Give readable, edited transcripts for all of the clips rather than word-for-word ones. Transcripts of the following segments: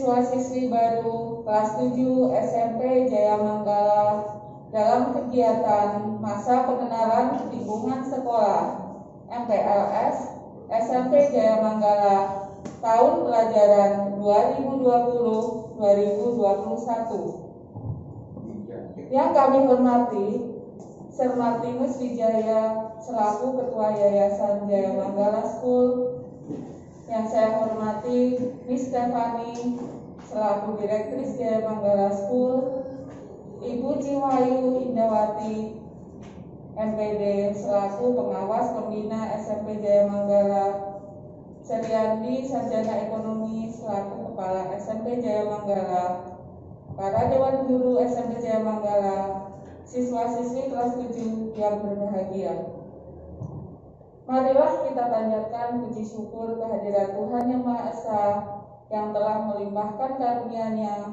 siswa-siswi baru kelas 7 SMP Jaya Manggala dalam kegiatan masa pengenalan lingkungan sekolah MPLS SMP Jaya Manggala tahun pelajaran 2020-2021. Yang kami hormati Sir Martinus Wijaya selaku Ketua Yayasan Jaya Manggala School, yang saya hormati Miss Stefani selaku Direktris Jaya Manggala School, Ibu Ciwayu Indawati MPD selaku Pengawas Pembina SMP Jaya Manggala, Seriandi Sarjana Ekonomi selaku Kepala SMP Jaya Manggala, para Dewan Guru SMP Jaya Manggala, siswa-siswi kelas 7 yang berbahagia. Marilah kita panjatkan puji syukur kehadirat Tuhan Yang Maha Esa yang telah melimpahkan karunia-Nya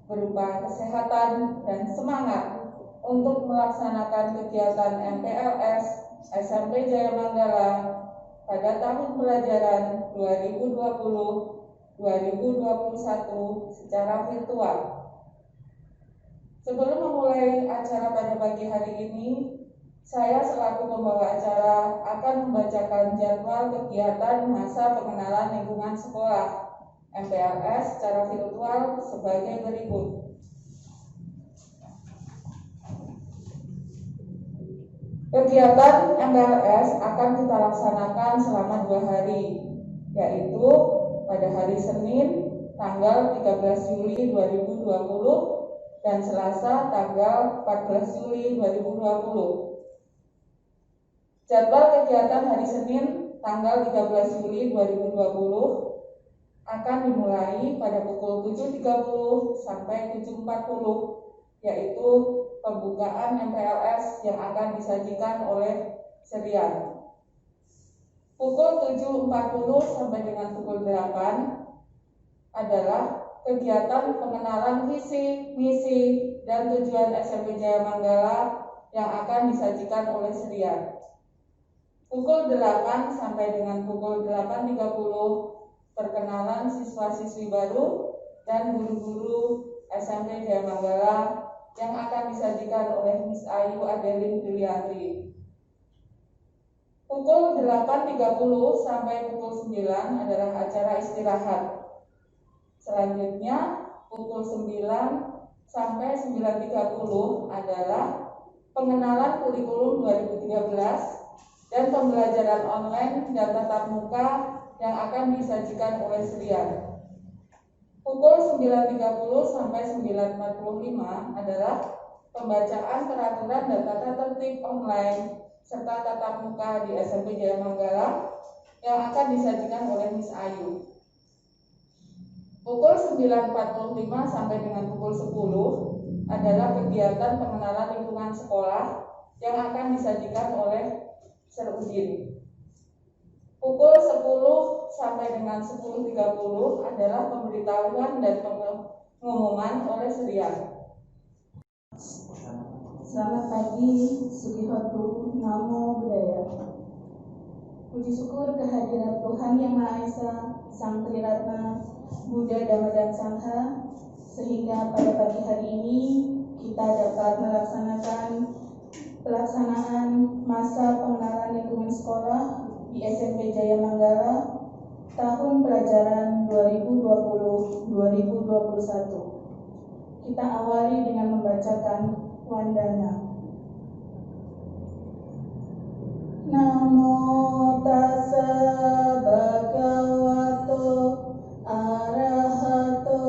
berupa kesehatan dan semangat untuk melaksanakan kegiatan MPLS SMP Jaya Manggala pada tahun pelajaran 2020-2021 secara virtual. Sebelum memulai acara pada pagi hari ini, saya selaku pembawa acara akan membacakan jadwal kegiatan masa pengenalan lingkungan sekolah MPLS secara virtual sebagai berikut. Kegiatan MPLS akan kita laksanakan selama 2 hari, yaitu pada hari Senin tanggal 13 Juli 2020 dan Selasa tanggal 14 Juli 2020. Jadwal kegiatan hari Senin tanggal 13 Juli 2020 akan dimulai pada pukul 7.30 sampai 7.40, yaitu pembukaan MPLS yang akan disajikan oleh Serian. Pukul 7.40 sampai dengan pukul 8 adalah kegiatan pengenalan visi, misi, dan tujuan SMP Jaya Manggala yang akan disajikan oleh Serian. Pukul 8 sampai dengan pukul 8.30 perkenalan siswa-siswi baru dan guru-guru SMP Jaya Manggala yang akan disajikan oleh Miss Ayu Adeline Juliantri. Pukul 8.30 sampai pukul 9 adalah acara istirahat. Selanjutnya pukul 9 sampai 9.30 adalah pengenalan kurikulum 2013 dan pembelajaran online dan tatap muka yang akan disajikan oleh Serian. Pukul 9.30 sampai 9.45 adalah pembacaan peraturan dan tata tertib online serta tatap muka di SMP Jaya Manggala yang akan disajikan oleh Miss Ayu. Pukul 9.45 sampai dengan pukul 10 adalah kegiatan pengenalan lingkungan sekolah yang akan disajikan oleh Sir Udin. Pukul 10 sampai dengan 10.30 adalah pemberitahuan dan pengumuman oleh Serian. Selamat pagi, Sugihotu, Namo Buddhaya. Puji syukur kehadirat Tuhan Yang Maha Esa, Sang Triratna, Buddha, Dhamma, dan Sangha, sehingga pada pagi hari ini kita dapat melaksanakan pelaksanaan masa pengenalan lingkungan sekolah di SMP Jaya Manggala tahun pelajaran 2020-2021. Kita awali dengan membacakan wandana. Namo tassa bhagavato arahato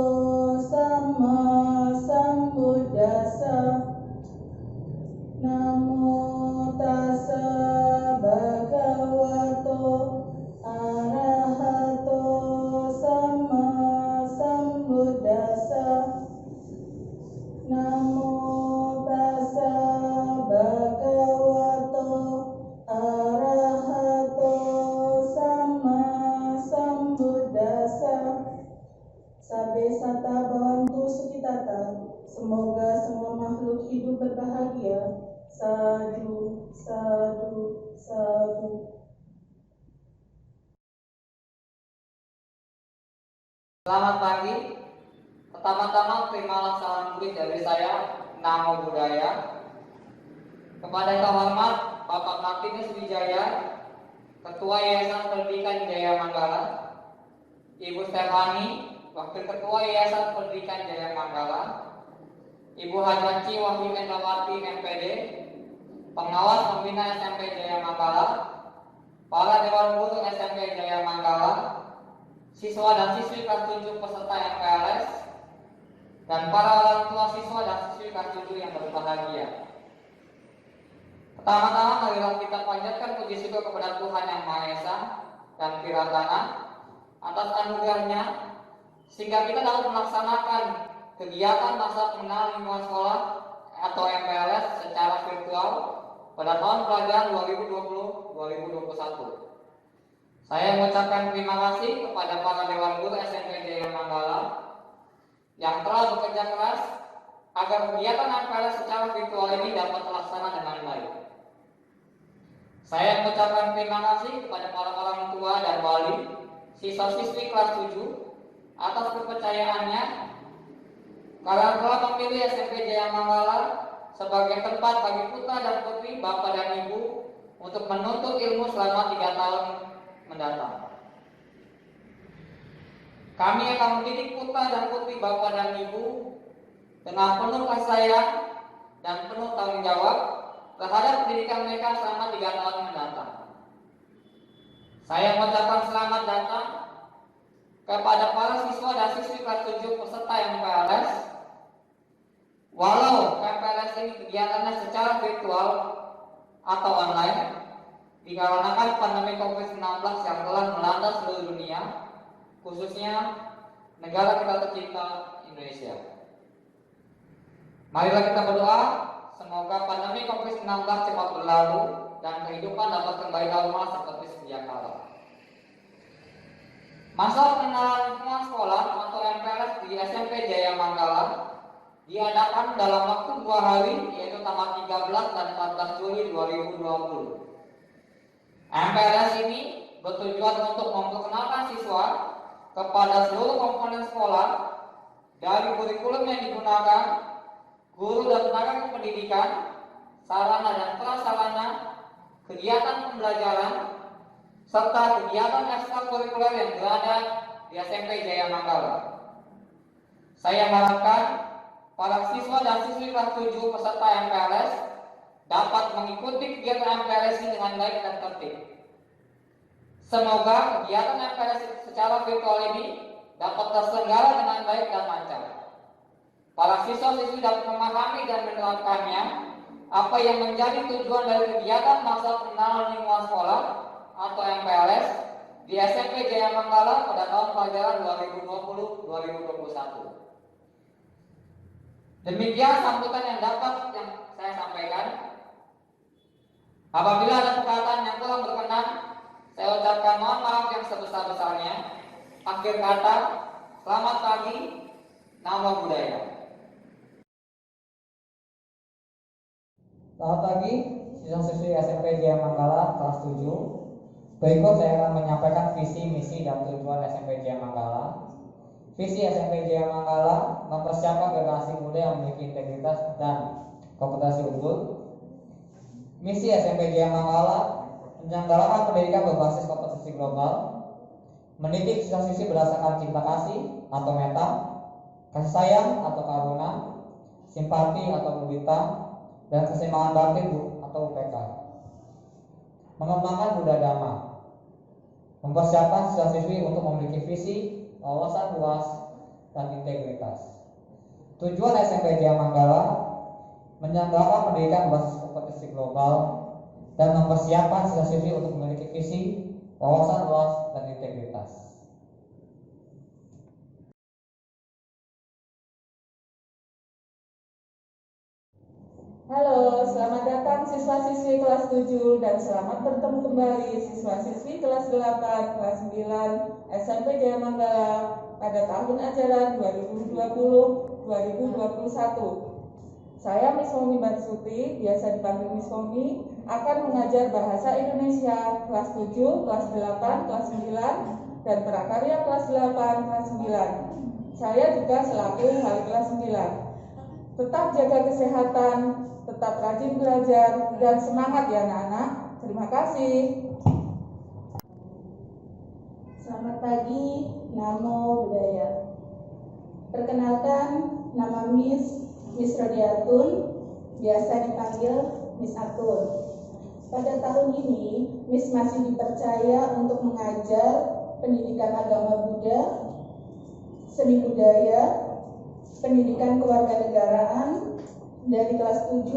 sama sambuddhassa. Namo tassa bhagavato arahato sama sambuddhassa. Namo tassa bhagavato arahato sama sambuddhassa. Sabe sata bhavantu sukhitata. Semoga semua makhluk hidup berbahagia. Sadu, sadu, sadu. Selamat pagi, Pertama-tama terimalah salam kulit dari saya, Namo Buddhaya. Kepada yang terhormat Bapak Martinus Wijaya, Ketua Yayasan Pendidikan Jaya Manggala, Ibu Stefani, Wakil Ketua Yayasan Pendidikan Jaya Manggala, Ibu Hajanci Wahyu Endrawati MPD, Pengawas Pembina SMP Jaya Manggala, para Dewan Guru SMP Jaya Manggala, siswa dan siswi kelas 7 peserta MPLS, dan para orang tua siswa dan siswi kelas 7 yang berbahagia. Pertama-tama marilah kita panjatkan puji syukur kepada Tuhan Yang Maha Esa dan Tiratana atas anugerahnya sehingga kita dapat melaksanakan kegiatan masa pengenalan lingkungan sekolah atau MPLS secara virtual pada tahun pelajaran 2020-2021. Saya mengucapkan terima kasih kepada para Dewan Guru SMP Jaya Manggala yang telah bekerja keras agar kegiatan MPLS secara virtual ini dapat terlaksana dengan baik. Saya mengucapkan terima kasih kepada para orang tua dan wali siswa-siswi kelas 7 atas kepercayaannya karena telah memilih SMP Jaya Manggala sebagai tempat bagi putra dan putri, bapak dan ibu untuk menuntut ilmu selama 3 tahun mendatang. Kami akan mendidik putra dan putri, bapak dan ibu dengan penuh kasih sayang dan penuh tanggung jawab terhadap pendidikan mereka selama 3 tahun mendatang. Saya mengucapkan selamat datang kepada para siswa dan siswi kelas 7 peserta MPLS. Walau MPLS ini kegiatannya secara virtual atau online dikarenakan pandemi COVID-19 yang telah melanda seluruh dunia, khususnya negara kita tercinta Indonesia. Marilah kita berdoa semoga pandemi COVID-19 cepat berlalu dan kehidupan dapat kembali normal seperti sedia kala. Masa pengenalan lingkungan sekolah atau MPLS di SMP Jaya Manggala diadakan dalam waktu 2 hari, yaitu tanggal 13 dan 14 Juli 2020. MPLS ini bertujuan untuk memperkenalkan siswa kepada seluruh komponen sekolah dari kurikulum yang digunakan, guru dan tenaga pendidikan, sarana dan prasarana, kegiatan pembelajaran, serta kegiatan ekstrakurikuler yang berada di SMP Jaya Manggala. Saya harapkan para siswa dan siswi kelas 7 peserta MPLS dapat mengikuti kegiatan MPLS ini dengan baik dan tertib. Semoga kegiatan MPLS secara virtual ini dapat terselenggara dengan baik dan lancar. Para siswa-siswi dapat memahami dan menerapkannya apa yang menjadi tujuan dari kegiatan masa pengenalan lingkungan sekolah atau MPLS di SMP Jaya Manggala pada tahun pelajaran 2020-2021. Demikian sambutan yang saya sampaikan. Apabila ada perkataan yang kurang berkenan, saya ucapkan mohon maaf yang sebesar-besarnya. Akhir kata, selamat pagi, Namo Buddhaya. Selamat pagi, siswa-siswi SMP Jaya Manggala kelas 7. Berikut saya akan menyampaikan visi, misi, dan tujuan SMP Jaya Manggala. Visi SMP Jaya Manggala mempersiapkan generasi muda yang memiliki integritas dan kompetensi unggul. Misi SMP Jaya Manggala menyelenggarakan pendidikan berbasis kompetensi global, mendidik siswa-siswi berdasarkan cinta kasih atau meta, kasih sayang atau karuna, simpati atau mudita, dan keseimbangan batin atau UPK. Mengembangkan budaya dhamma, mempersiapkan siswa-siswi untuk memiliki visi, wawasan luas, dan integritas. Tujuan SMP Jaya Manggala menyelenggarakan pendidikan berbasis kompetensi global dan mempersiapkan siswa-siswi untuk memiliki visi, wawasan luas, dan integritas. Halo, selamat datang siswa-siswi kelas 7 dan selamat bertemu kembali siswa-siswi kelas 8, kelas 9 SMP Jaya Manggala pada tahun ajaran 2020-2021. Saya Miss Momi Bansuti, biasa dipanggil Miss Momi, akan mengajar bahasa Indonesia kelas 7, kelas 8, kelas 9, dan prakarya kelas 8, kelas 9. Saya juga selaku wali kelas 9. Tetap jaga kesehatan, tetap rajin belajar, dan semangat ya anak-anak. Terima kasih. Selamat pagi, Namo Buddhaya. Perkenalkan, nama Miss Rodiatun, biasa dipanggil Miss Atun. Pada tahun ini, Miss masih dipercaya untuk mengajar pendidikan agama Buddha, seni budaya, pendidikan kewarganegaraan dari kelas 7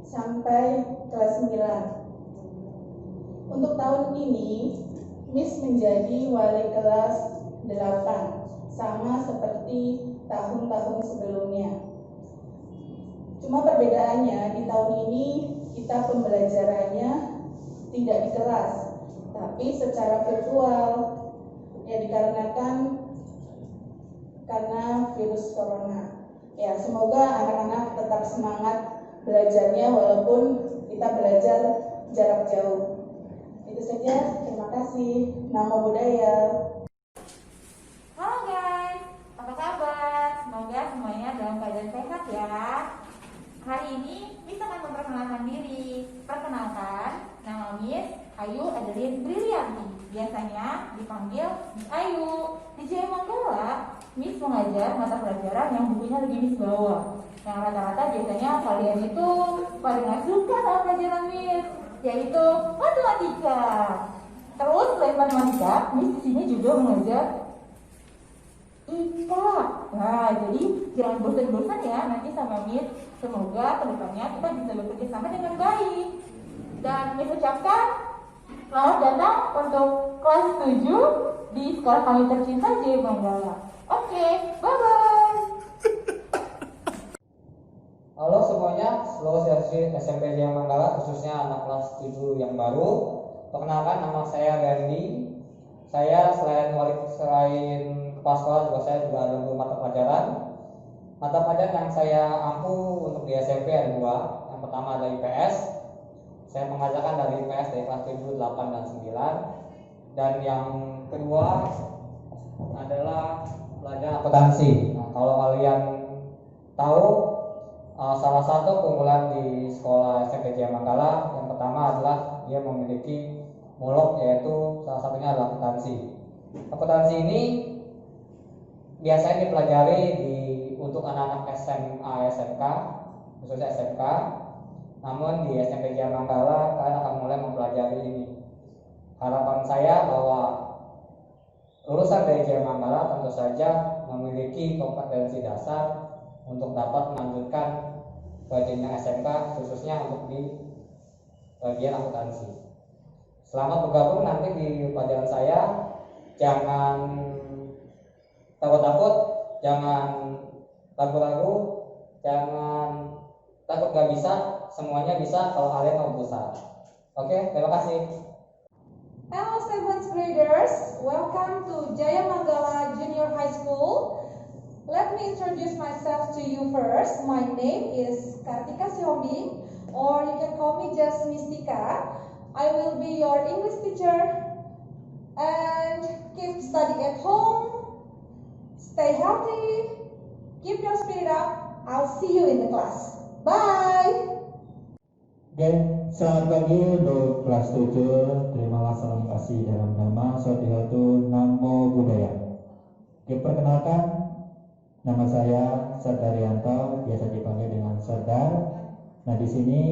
sampai kelas 9. Untuk tahun ini, Miss menjadi wali kelas 8, sama seperti tahun-tahun sebelumnya. Cuma perbedaannya di tahun ini kita pembelajarannya tidak di kelas, tapi secara virtual, ya dikarenakan karena virus corona. Ya, semoga anak-anak tetap semangat belajarnya walaupun kita belajar jarak jauh. Itu saja, terima kasih. Namo Buddhaya. Halo guys, apa kabar? Semoga semuanya dalam keadaan sehat ya. Hari ini Miss akan memperkenalkan diri. Perkenalkan, nama Miss Ayu Adeline Brilianti. Biasanya dipanggil Miss Ayu. Di Jaya Manggala, Miss mengajar mata pelajaran yang bukunya lagi Miss bawa. Yang rata-rata biasanya kalian itu paling gak suka sama pelajaran Miss, yaitu matematika. Terus selain matematika, Miss di sini juga mengajar IPA. Nah, jadi jangan bosan-bosan ya nanti sama Miss. Semoga kedepannya kita bisa bekerja sama dengan baik. Dan Miss ucapkan selamat datang untuk kelas 7 di sekolah kami tercinta Jaya Manggala. Oke, bye-bye. Halo semuanya, seluruh siswi SMP Jaya Manggala, khususnya anak kelas 7 yang baru. Perkenalkan, nama saya Randy. Saya selain kepala sekolah saya juga ada 2 mata pelajaran. Mata pelajaran yang saya ampu untuk di SMP ada 2. Yang pertama ada IPS. Saya mengajarkan dari IPS dari kelas 7, 8, dan 9. Dan yang kedua adalah pelajaran akuntansi. Nah, kalau kalian tahu, salah satu keunggulan di sekolah SMP Jaya Manggala yang pertama adalah dia memiliki mulok, yaitu salah satunya adalah akuntansi. Akuntansi ini biasanya dipelajari untuk anak-anak SMA, SMK, khususnya SMK. Namun di SMP Jaya Manggala kalian akan mulai mempelajari ini. Harapan saya bahwa lulusan dari Jaya Manggala tentu saja memiliki kompetensi dasar untuk dapat melanjutkan ke jenjang SMK, khususnya untuk di bagian akuntansi. Selamat bergabung nanti di pelajaran saya. Jangan takut-takut, jangan ragu-ragu, jangan takut gak bisa. Semuanya bisa kalau kalian mau berusaha. Oke, terima kasih. Hello 7th graders, welcome to Jaya Manggala Junior High School. Let me introduce myself to you first. My name is Kartika Siombing, or you can call me just Mistika. I will be your English teacher, and keep study at home, stay healthy, keep your spirit up. I'll see you in the class. Bye! Oke, selamat pagi untuk kelas 7. Terimalah salam kasih dalam nama Sodihatu Namo Buddhaya. Oke, perkenalkan, nama saya Sardaryanto, biasa dipanggil dengan Sardar. Nah, di sini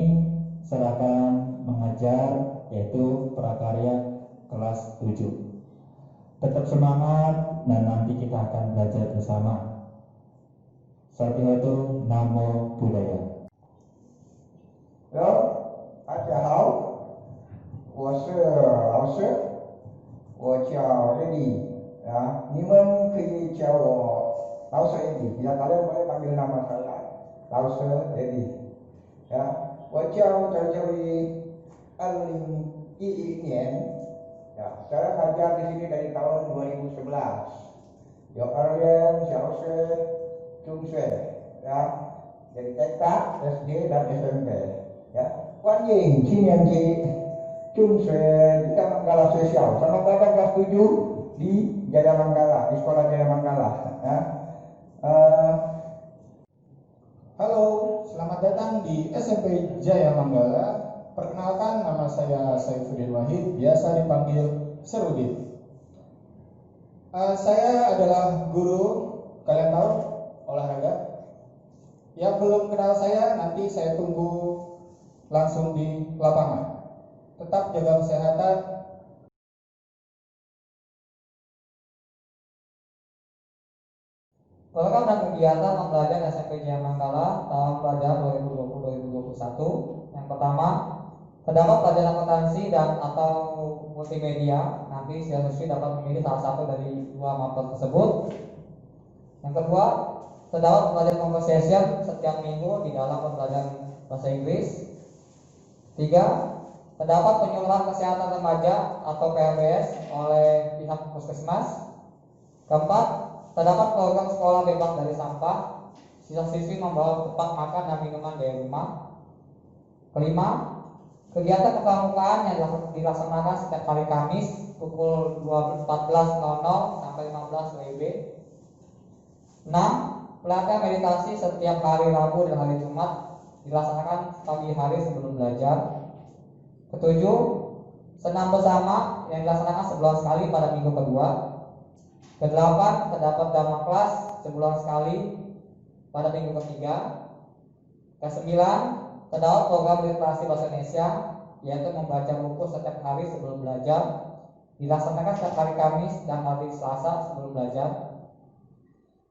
saya akan mengajar yaitu prakarya kelas 7. Tetap semangat dan nanti kita akan belajar bersama. Sodihatu Namo Buddhaya. 大家好，我是老师，我叫 Randy 啊，你们可以叫我老师 Randy， bila kalian boleh panggil nama saya 老师 Randy 呀。我教在这里2011年ya, saya ngajar di sini dari tahun 2011. Yo kalian小学、中学ya, dari TK, SD dan SMP ya. 欢迎7年级中学Jaya Manggala Spesial. Selamat datang kelas 7 di Jaya Manggala, di sekolah Jaya Manggala ya. Halo, selamat datang di SMP Jaya Manggala. Perkenalkan, nama saya Saifuddin Wahid, biasa dipanggil Serudin. Saya adalah guru, kalian tahu, olahraga. Yang belum kenal saya, nanti saya tunggu langsung di lapangan. Tetap jaga kesehatan. Program dan kegiatan pembelajaran SMP Jaya Manggala tahun pelajaran 2020-2021. Yang pertama, terdapat pelajaran akuntansi dan atau multimedia. Nanti siswa-siswi dapat memilih salah satu dari dua mapel tersebut. Yang kedua, terdapat pelajaran conversation setiap minggu di dalam pembelajaran bahasa Inggris. Tiga, terdapat penyuluhan kesehatan remaja atau PLBS oleh pihak puskesmas. Keempat, terdapat program sekolah bebas dari sampah. Siswa-siswi membawa tempat makan dan minuman dari rumah. Kelima, kegiatan kepramukaan yang dilaksanakan setiap hari Kamis pukul 14.00 sampai 15 WIB. 6. Pelatihan meditasi setiap hari Rabu dan hari Jumat dilaksanakan pagi hari sebelum belajar. Ketujuh, senam bersama yang dilaksanakan sebulan sekali pada minggu kedua. Kedelapan, terdapat dhamma kelas sebulan sekali pada minggu ketiga. Kesembilan, terdapat program literasi bahasa Indonesia, yaitu membaca buku setiap hari sebelum belajar, dilaksanakan setiap hari Kamis dan hari Selasa sebelum belajar.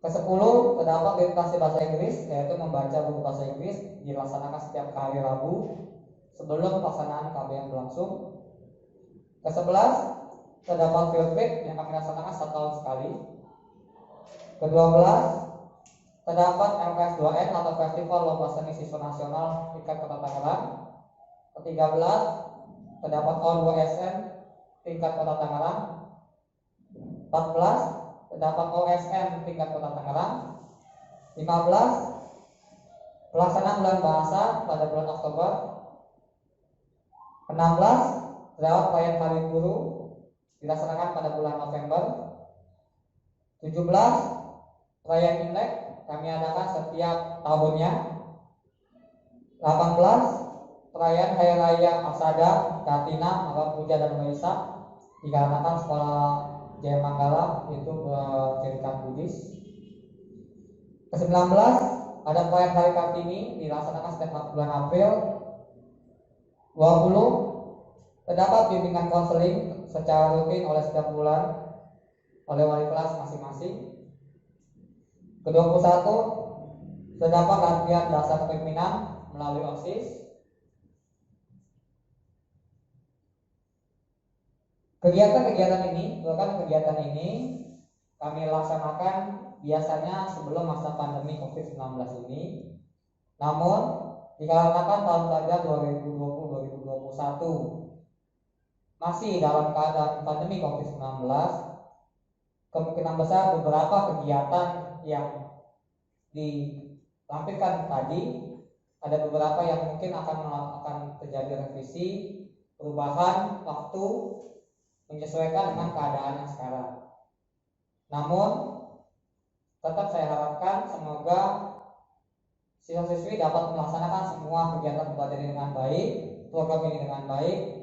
Kesepuluh, terdapat literasi bahasa Inggris, yaitu membaca buku bahasa Inggris, dilaksanakan setiap hari Rabu sebelum pelaksanaan KBM berlangsung. Kesebelas, terdapat field trip yang kami laksanakan 1 tahun sekali. Ke-12, terdapat LPS2N atau Festival Lomba Seni Siswa Nasional tingkat Kota Tangerang. Ke-13, terdapat O2SN tingkat Kota Tangerang. 14, terdapat OSN tingkat Kota Tangerang. 15, pelaksanaan bulan bahasa pada bulan Oktober. 16, terdapat perayaan Hari Guru dilaksanakan pada bulan November. 17, perayaan Imlek kami adakan setiap tahunnya. 18, perayaan Hari Raya Aksada, Kartina, Malam Puja dan Waisak dikarenakan sekolah Jaya Manggala itu bercirikan Buddhis. Ke-19, ada perayaan Hari Kartini dilaksanakan setiap bulan April. 20, terdapat bimbingan konseling secara rutin oleh setiap bulan oleh wali kelas masing-masing. Ke-21, terdapat latihan dasar kepemimpinan melalui OSIS. Kegiatan ini kami laksanakan biasanya sebelum masa pandemi COVID-19 ini. Namun dikarenakan tahun pelajaran 2020-2021 masih dalam keadaan pandemi COVID-19, kemungkinan besar beberapa kegiatan yang dilampirkan tadi ada beberapa yang mungkin akan terjadi revisi, perubahan waktu menyesuaikan dengan keadaan yang sekarang. Namun tetap saya harapkan semoga siswa-siswi dapat melaksanakan semua kegiatan pembelajaran dengan baik, program ini dengan baik,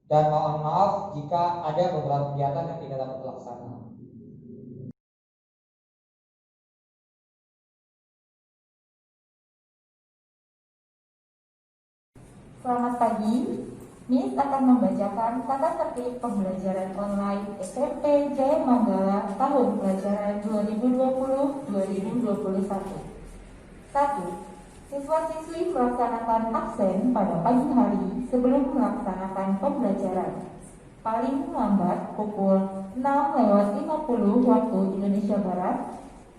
dan mohon maaf jika ada beberapa kegiatan yang tidak dapat terlaksana. Selamat pagi, Miss akan membacakan tata tertib pembelajaran online SMP Jaya Manggala tahun pelajaran 2020-2021. 1. Siswa-siswi melaksanakan absen pada pagi hari sebelum melaksanakan pembelajaran. Paling lambat pukul 6:50 waktu Indonesia Barat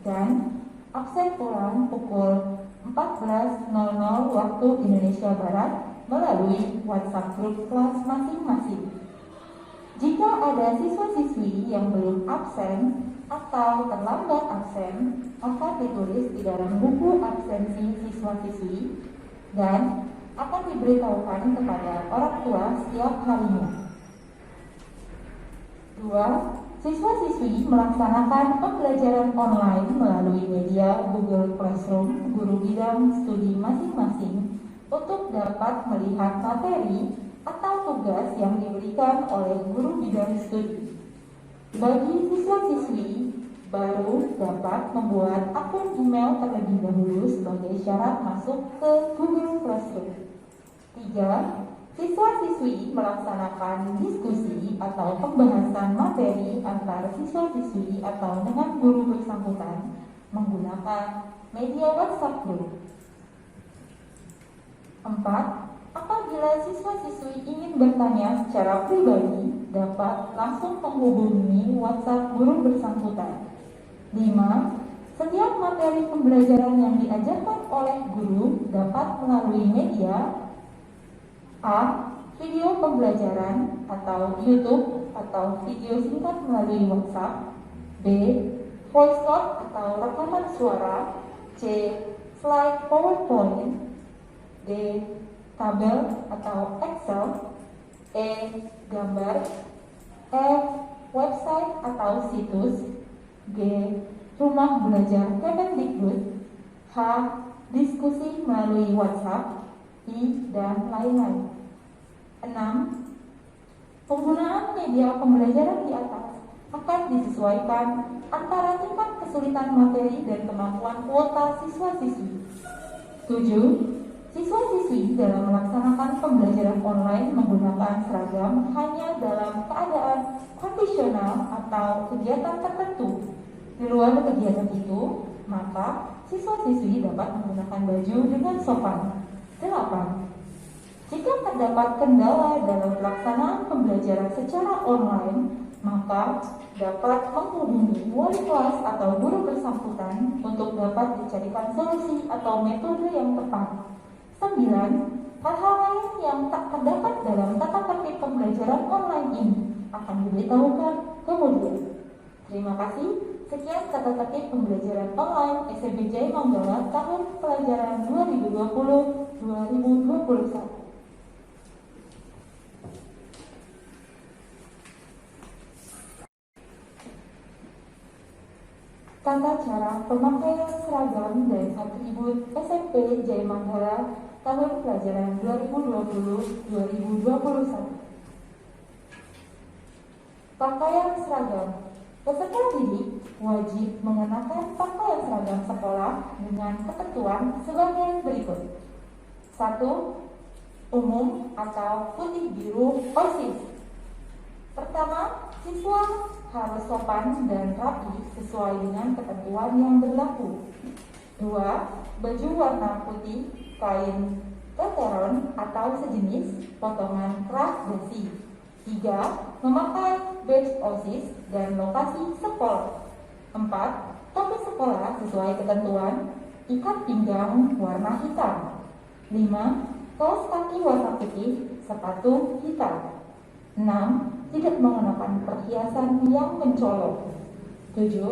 dan absen pulang pukul 14.00 waktu Indonesia Barat melalui WhatsApp grup kelas masing-masing. Jika ada siswa-siswi yang belum absen atau terlambat absen, akan ditulis di dalam buku absensi siswa-siswi dan akan diberitahukan kepada orang tua setiap harinya. 2. Siswa-siswi melaksanakan pembelajaran online melalui media Google Classroom guru bidang studi masing-masing untuk dapat melihat materi atau tugas yang diberikan oleh guru bidang studi. Bagi siswa-siswi baru dapat membuat akun email terlebih dahulu sebagai syarat masuk ke Google Classroom. 3. Siswa-siswi melaksanakan diskusi atau pembahasan materi antara siswa-siswi atau dengan guru bersangkutan menggunakan media WhatsApp Group. 4. Apabila siswa-siswi ingin bertanya secara pribadi, dapat langsung menghubungi WhatsApp guru bersangkutan. 5. Setiap materi pembelajaran yang diajarkan oleh guru dapat melalui media A. Video pembelajaran atau YouTube atau video singkat melalui WhatsApp. B. Voice note atau rekaman suara. C. Slide PowerPoint. D. Tabel atau Excel. E. Gambar. F. Website atau situs. G. Rumah belajar Kemendikbud. H. Diskusi melalui WhatsApp. I. Dan lain-lain. 6. Penggunaan media pembelajaran di atas akan disesuaikan antara tingkat kesulitan materi dan kemampuan kuota siswa-siswi. 7. Siswa-siswi dalam melaksanakan pembelajaran online menggunakan seragam hanya dalam keadaan kondisional atau kegiatan tertentu. Di luar kegiatan itu, maka siswa-siswi dapat menggunakan baju dengan sopan. 8. Jika terdapat kendala dalam pelaksanaan pembelajaran secara online, maka dapat menghubungi wali kelas atau guru bersangkutan untuk dapat dicarikan solusi atau metode yang tepat. 9. Hal-hal lain yang tak terdapat dalam tata tertib pembelajaran online ini akan diberitahukan kemudian. Terima kasih. Sekian tata tertib pembelajaran online SMP Jaya Manggala tahun pelajaran 2020-2021. Tata cara pemakaian seragam dan atribut SMP Jaya Manggala tahun pelajaran 2020-2021. Pakaian seragam. Peserta didik wajib mengenakan pakaian seragam sekolah dengan ketentuan sebagai berikut. 1. Umum atau putih biru OSIS. Pertama, siswa harus sopan dan rapi sesuai dengan ketentuan yang berlaku. 2. Baju warna putih, kain keteron atau sejenis, potongan keras besi. 3. Memakai badge OSIS dan lokasi sekolah. 4. Topi sekolah sesuai ketentuan, ikat pinggang warna hitam. 5. Kaos kaki warna putih, sepatu hitam. 6. Tidak mengenakan perhiasan yang mencolok. 7.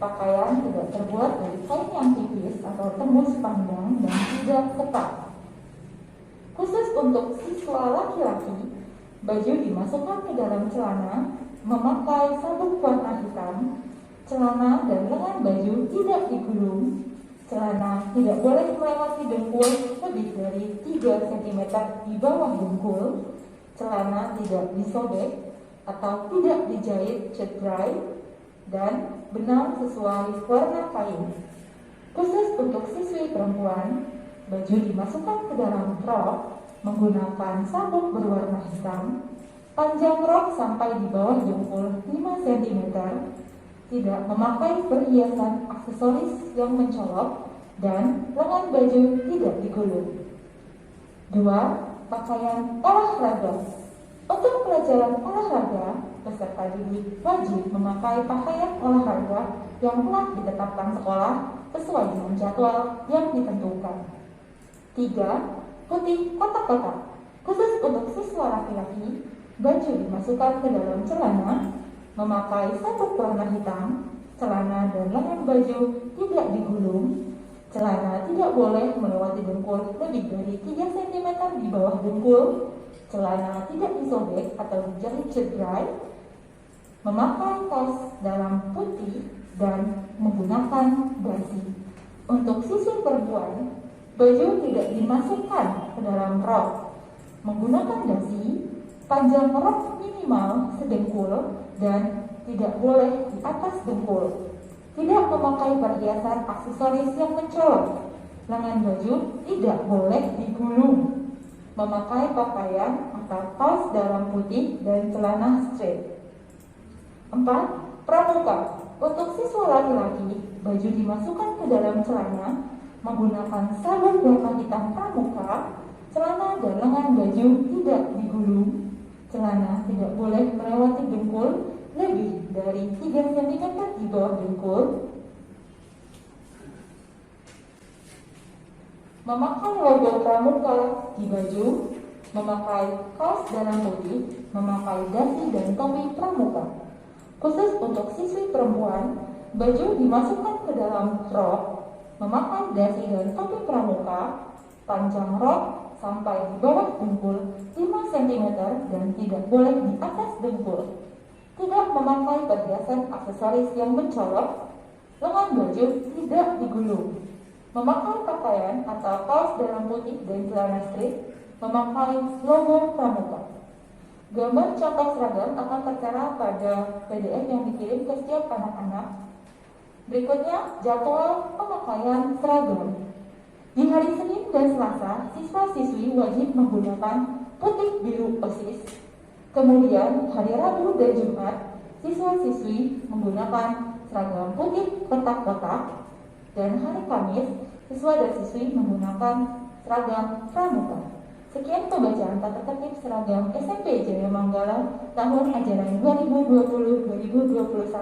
Pakaian tidak terbuat dari kain yang tipis atau tembus pandang dan tidak ketat. Khusus untuk siswa laki-laki, baju dimasukkan ke dalam celana, memakai sabuk warna hitam, celana dan lengan baju tidak digulung, celana tidak boleh melewati dengkul lebih dari 3 cm di bawah dengkul, celana tidak disobek atau tidak dijahit cat dry, dan benang sesuai warna kain. Khusus untuk siswi perempuan, baju dimasukkan ke dalam rok menggunakan sabuk berwarna hitam, panjang rok sampai di bawah dengkul 5 cm, tidak memakai perhiasan aksesoris yang mencolok, dan lengan baju tidak digulung. 2. Pakaian olahraga. Untuk pelajaran olahraga, peserta didik wajib memakai pakaian olahraga yang telah ditetapkan sekolah sesuai dengan jadwal yang ditentukan. 3. Putih kotak-kotak. Khusus untuk siswa laki-laki, baju dimasukkan ke dalam celana, memakai sabuk warna hitam, celana dan lengan baju tidak digulung, celana tidak boleh melewati dengkul lebih dari 3 cm di bawah dengkul, celana tidak disobek atau dijahit cat dry, memakai kaos dalam putih dan menggunakan dasi. Untuk siswi perempuan, baju tidak dimasukkan ke dalam rok. Menggunakan dasi, panjang rok minimal sedengkul dan tidak boleh di atas dengkul. Tidak memakai perhiasan aksesoris yang mencolok. Lengan baju tidak boleh digulung. Memakai pakaian atau kaos dalam putih dan celana straight. 4. Pramuka. Untuk siswa laki-laki, baju dimasukkan ke dalam celana menggunakan sabuk warna hitam pramuka. Celana dan lengan baju tidak digulung. Celana tidak boleh melewati dengkul lebih dari 3 cm di bawah dengkul. Memakai logo pramuka di baju, memakai kaos dalam putih, memakai dasi dan topi pramuka. Khusus untuk siswi perempuan, baju dimasukkan ke dalam rok, memakai dasi dan topi pramuka, panjang rok sampai di bawah dengkul 5 cm dan tidak boleh di atas dengkul. Tidak memakai perhiasan aksesoris yang mencolok. Lengan baju tidak digulung. Memakai pakaian atau kaos dalam putih dan celana strip, memakai logo pramuka. Gambar contoh seragam akan tertera pada PDF yang dikirim ke setiap anak-anak. Berikutnya, jadwal pemakaian seragam. Di hari Senin dan Selasa, siswa-siswi wajib menggunakan putih biru OSIS. Kemudian, hari Rabu dan Jumat, siswa-siswi menggunakan seragam putih kotak-kotak. Dan hari Kamis, siswa dan siswi menggunakan seragam pramuka. Sekian pembacaan tata tertib seragam SMP Jaya Manggala tahun ajaran 2020-2021.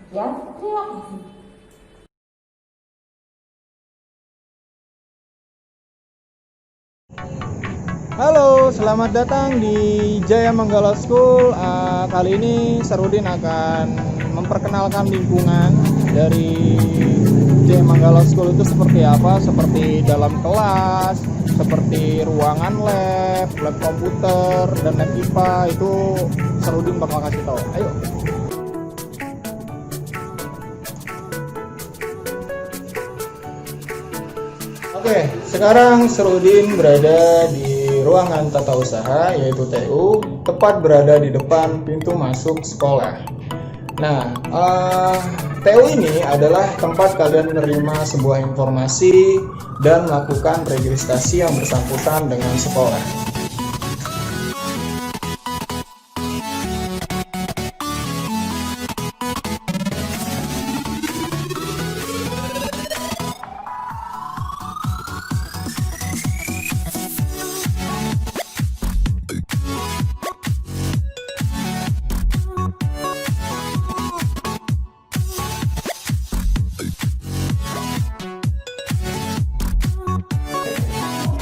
Sekian, terima kasih. Halo, selamat datang di Jaya Manggala School. Kali ini Sarudin akan memperkenalkan lingkungan dari Jaya Manggala School itu seperti apa, seperti dalam kelas, seperti ruangan lab komputer, dan lab IPA. Itu Sarudin bakal kasih tahu. Ayo. Oke, sekarang Sarudin berada di ruangan tata usaha yaitu TU, tepat berada di depan pintu masuk sekolah. Nah, TU ini adalah tempat kalian menerima sebuah informasi dan melakukan registrasi yang bersangkutan dengan sekolah.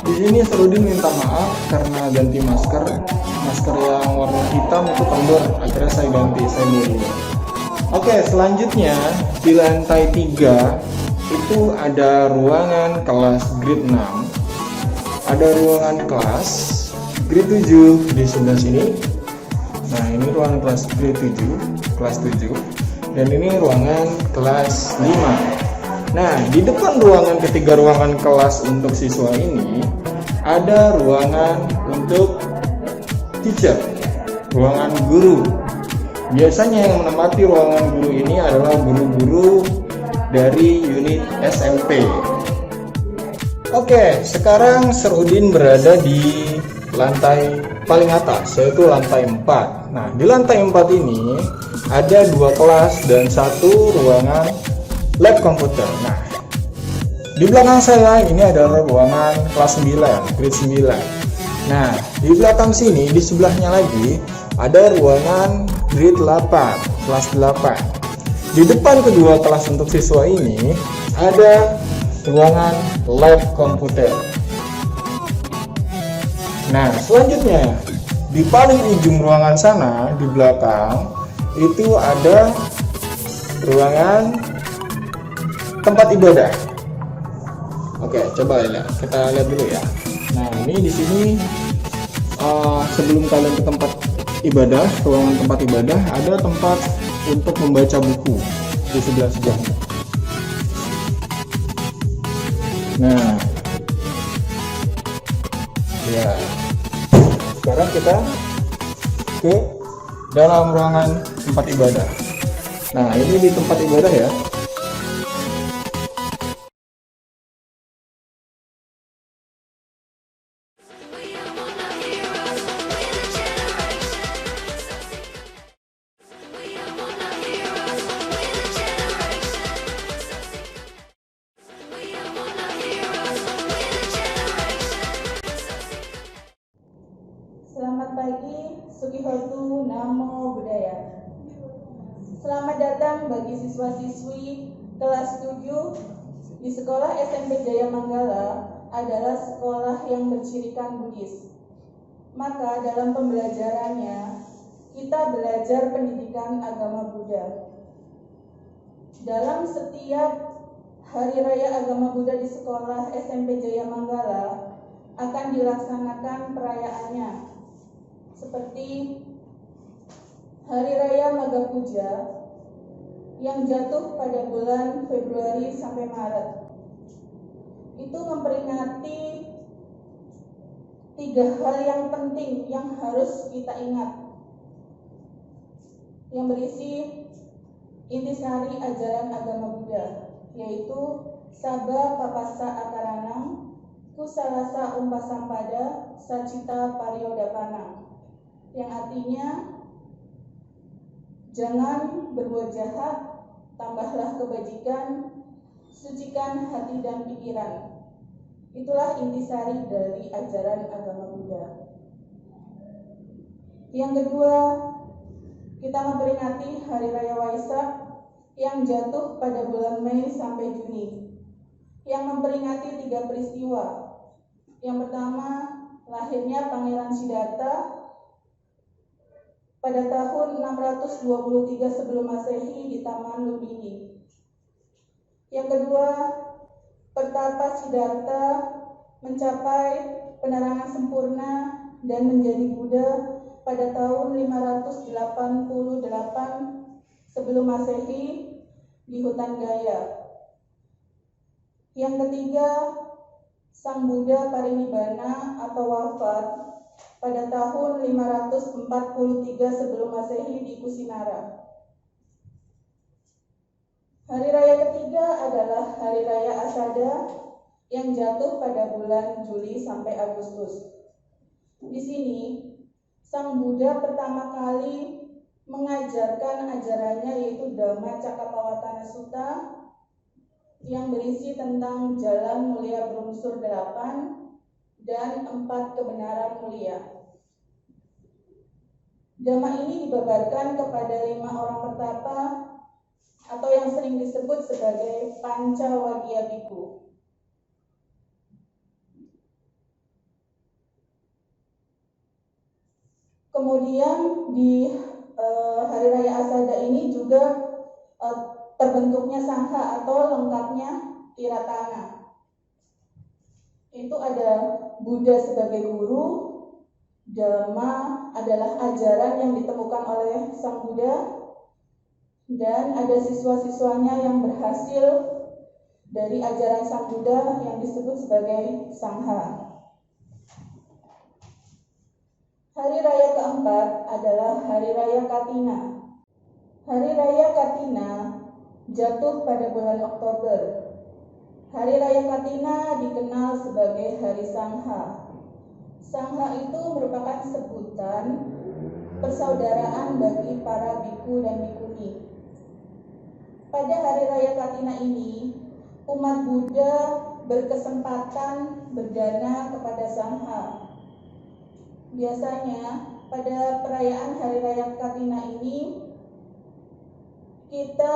Di sini Sarudin minta maaf karena ganti masker yang warna hitam itu kendor, akhirnya saya ganti, saya beli. Oke, selanjutnya di lantai 3 itu ada ruangan kelas grade 6, ada ruangan kelas grade 7 di sebelah sini. Nah, ini ruangan kelas grade 7, kelas 7, dan ini ruangan kelas 5. Nah, di depan ruangan ketiga ruangan kelas untuk siswa ini ada ruangan untuk teacher, ruangan guru. Biasanya yang menempati ruangan guru ini adalah guru-guru dari unit SMP. Oke, sekarang Sarudin berada di lantai paling atas, yaitu lantai 4. Nah, di lantai 4 ini ada 2 kelas dan 1 ruangan lab komputer. Nah, di belakang saya ini adalah ruangan kelas 9, grade 9. Nah, di belakang sini, di sebelahnya lagi ada ruangan grade 8, kelas 8. Di depan kedua kelas untuk siswa ini ada ruangan lab komputer. Nah, selanjutnya di paling ujung ruangan sana di belakang itu ada ruangan tempat ibadah. Oke, coba kita lihat dulu ya. Nah, ini di sini sebelum kalian ke tempat ibadah, ruangan tempat ibadah, ada tempat untuk membaca buku di sebelah sebelah. Nah, ya. Sekarang kita ke dalam ruangan tempat ibadah. Nah, ini di tempat ibadah ya. Selamat pagi, Sukihotu Namo Buddhaya. Selamat datang bagi siswa-siswi kelas 7 di sekolah SMP Jaya Manggala adalah sekolah yang bercirikan Buddhis. Maka dalam pembelajarannya, kita belajar pendidikan agama Buddha. Dalam setiap hari raya agama Buddha di sekolah SMP Jaya Manggala akan dilaksanakan perayaannya, seperti Hari Raya Maga Puja yang jatuh pada bulan Februari sampai Maret. Itu memperingati 3 hal yang penting yang harus kita ingat, yang berisi intisari ajaran agama Buddha, yaitu Sabba Papassa Akaranam, Kusalasa Umpasampada, Sacita Pariyodapana, yang artinya jangan berbuat jahat, tambahlah kebajikan, sucikan hati dan pikiran. Itulah intisari dari ajaran agama Buddha. Yang kedua, kita memperingati Hari Raya Waisak yang jatuh pada bulan Mei sampai Juni, yang memperingati 3 peristiwa. Yang pertama, lahirnya Pangeran Siddhartha pada tahun 623 sebelum Masehi di Taman Lumbini. Yang kedua, pertapa Siddhartha mencapai penerangan sempurna dan menjadi Buddha pada tahun 588 sebelum Masehi di hutan Gaya. Yang ketiga, Sang Buddha parinibbana atau wafat pada tahun 543 sebelum Masehi di Kusinara. Hari raya ketiga adalah Hari Raya Asada yang jatuh pada bulan Juli sampai Agustus. Di sini, Sang Buddha pertama kali mengajarkan ajarannya yaitu Dhamma Cakkappavattana Sutta yang berisi tentang jalan mulia berunsur 8 dan 4 kebenaran mulia. Dhamma ini dibabarkan kepada 5 orang pertapa atau yang sering disebut sebagai Pancawagya Bhikkhu. Kemudian di Hari Raya Asada ini juga terbentuknya sangha atau lengkapnya tiratana. Itu ada Buddha sebagai guru, Dhamma adalah ajaran yang ditemukan oleh Sang Buddha, dan ada siswa-siswanya yang berhasil dari ajaran Sang Buddha yang disebut sebagai sangha. Hari raya keempat adalah Hari Raya Katina. Hari Raya Katina jatuh pada bulan Oktober. Hari Raya Katina dikenal sebagai Hari Sangha. Sangha itu merupakan sebutan persaudaraan bagi para biku dan bikuni. Pada Hari Raya Katina ini, umat Buddha berkesempatan berdana kepada Sangha. Biasanya pada perayaan Hari Raya Katina ini kita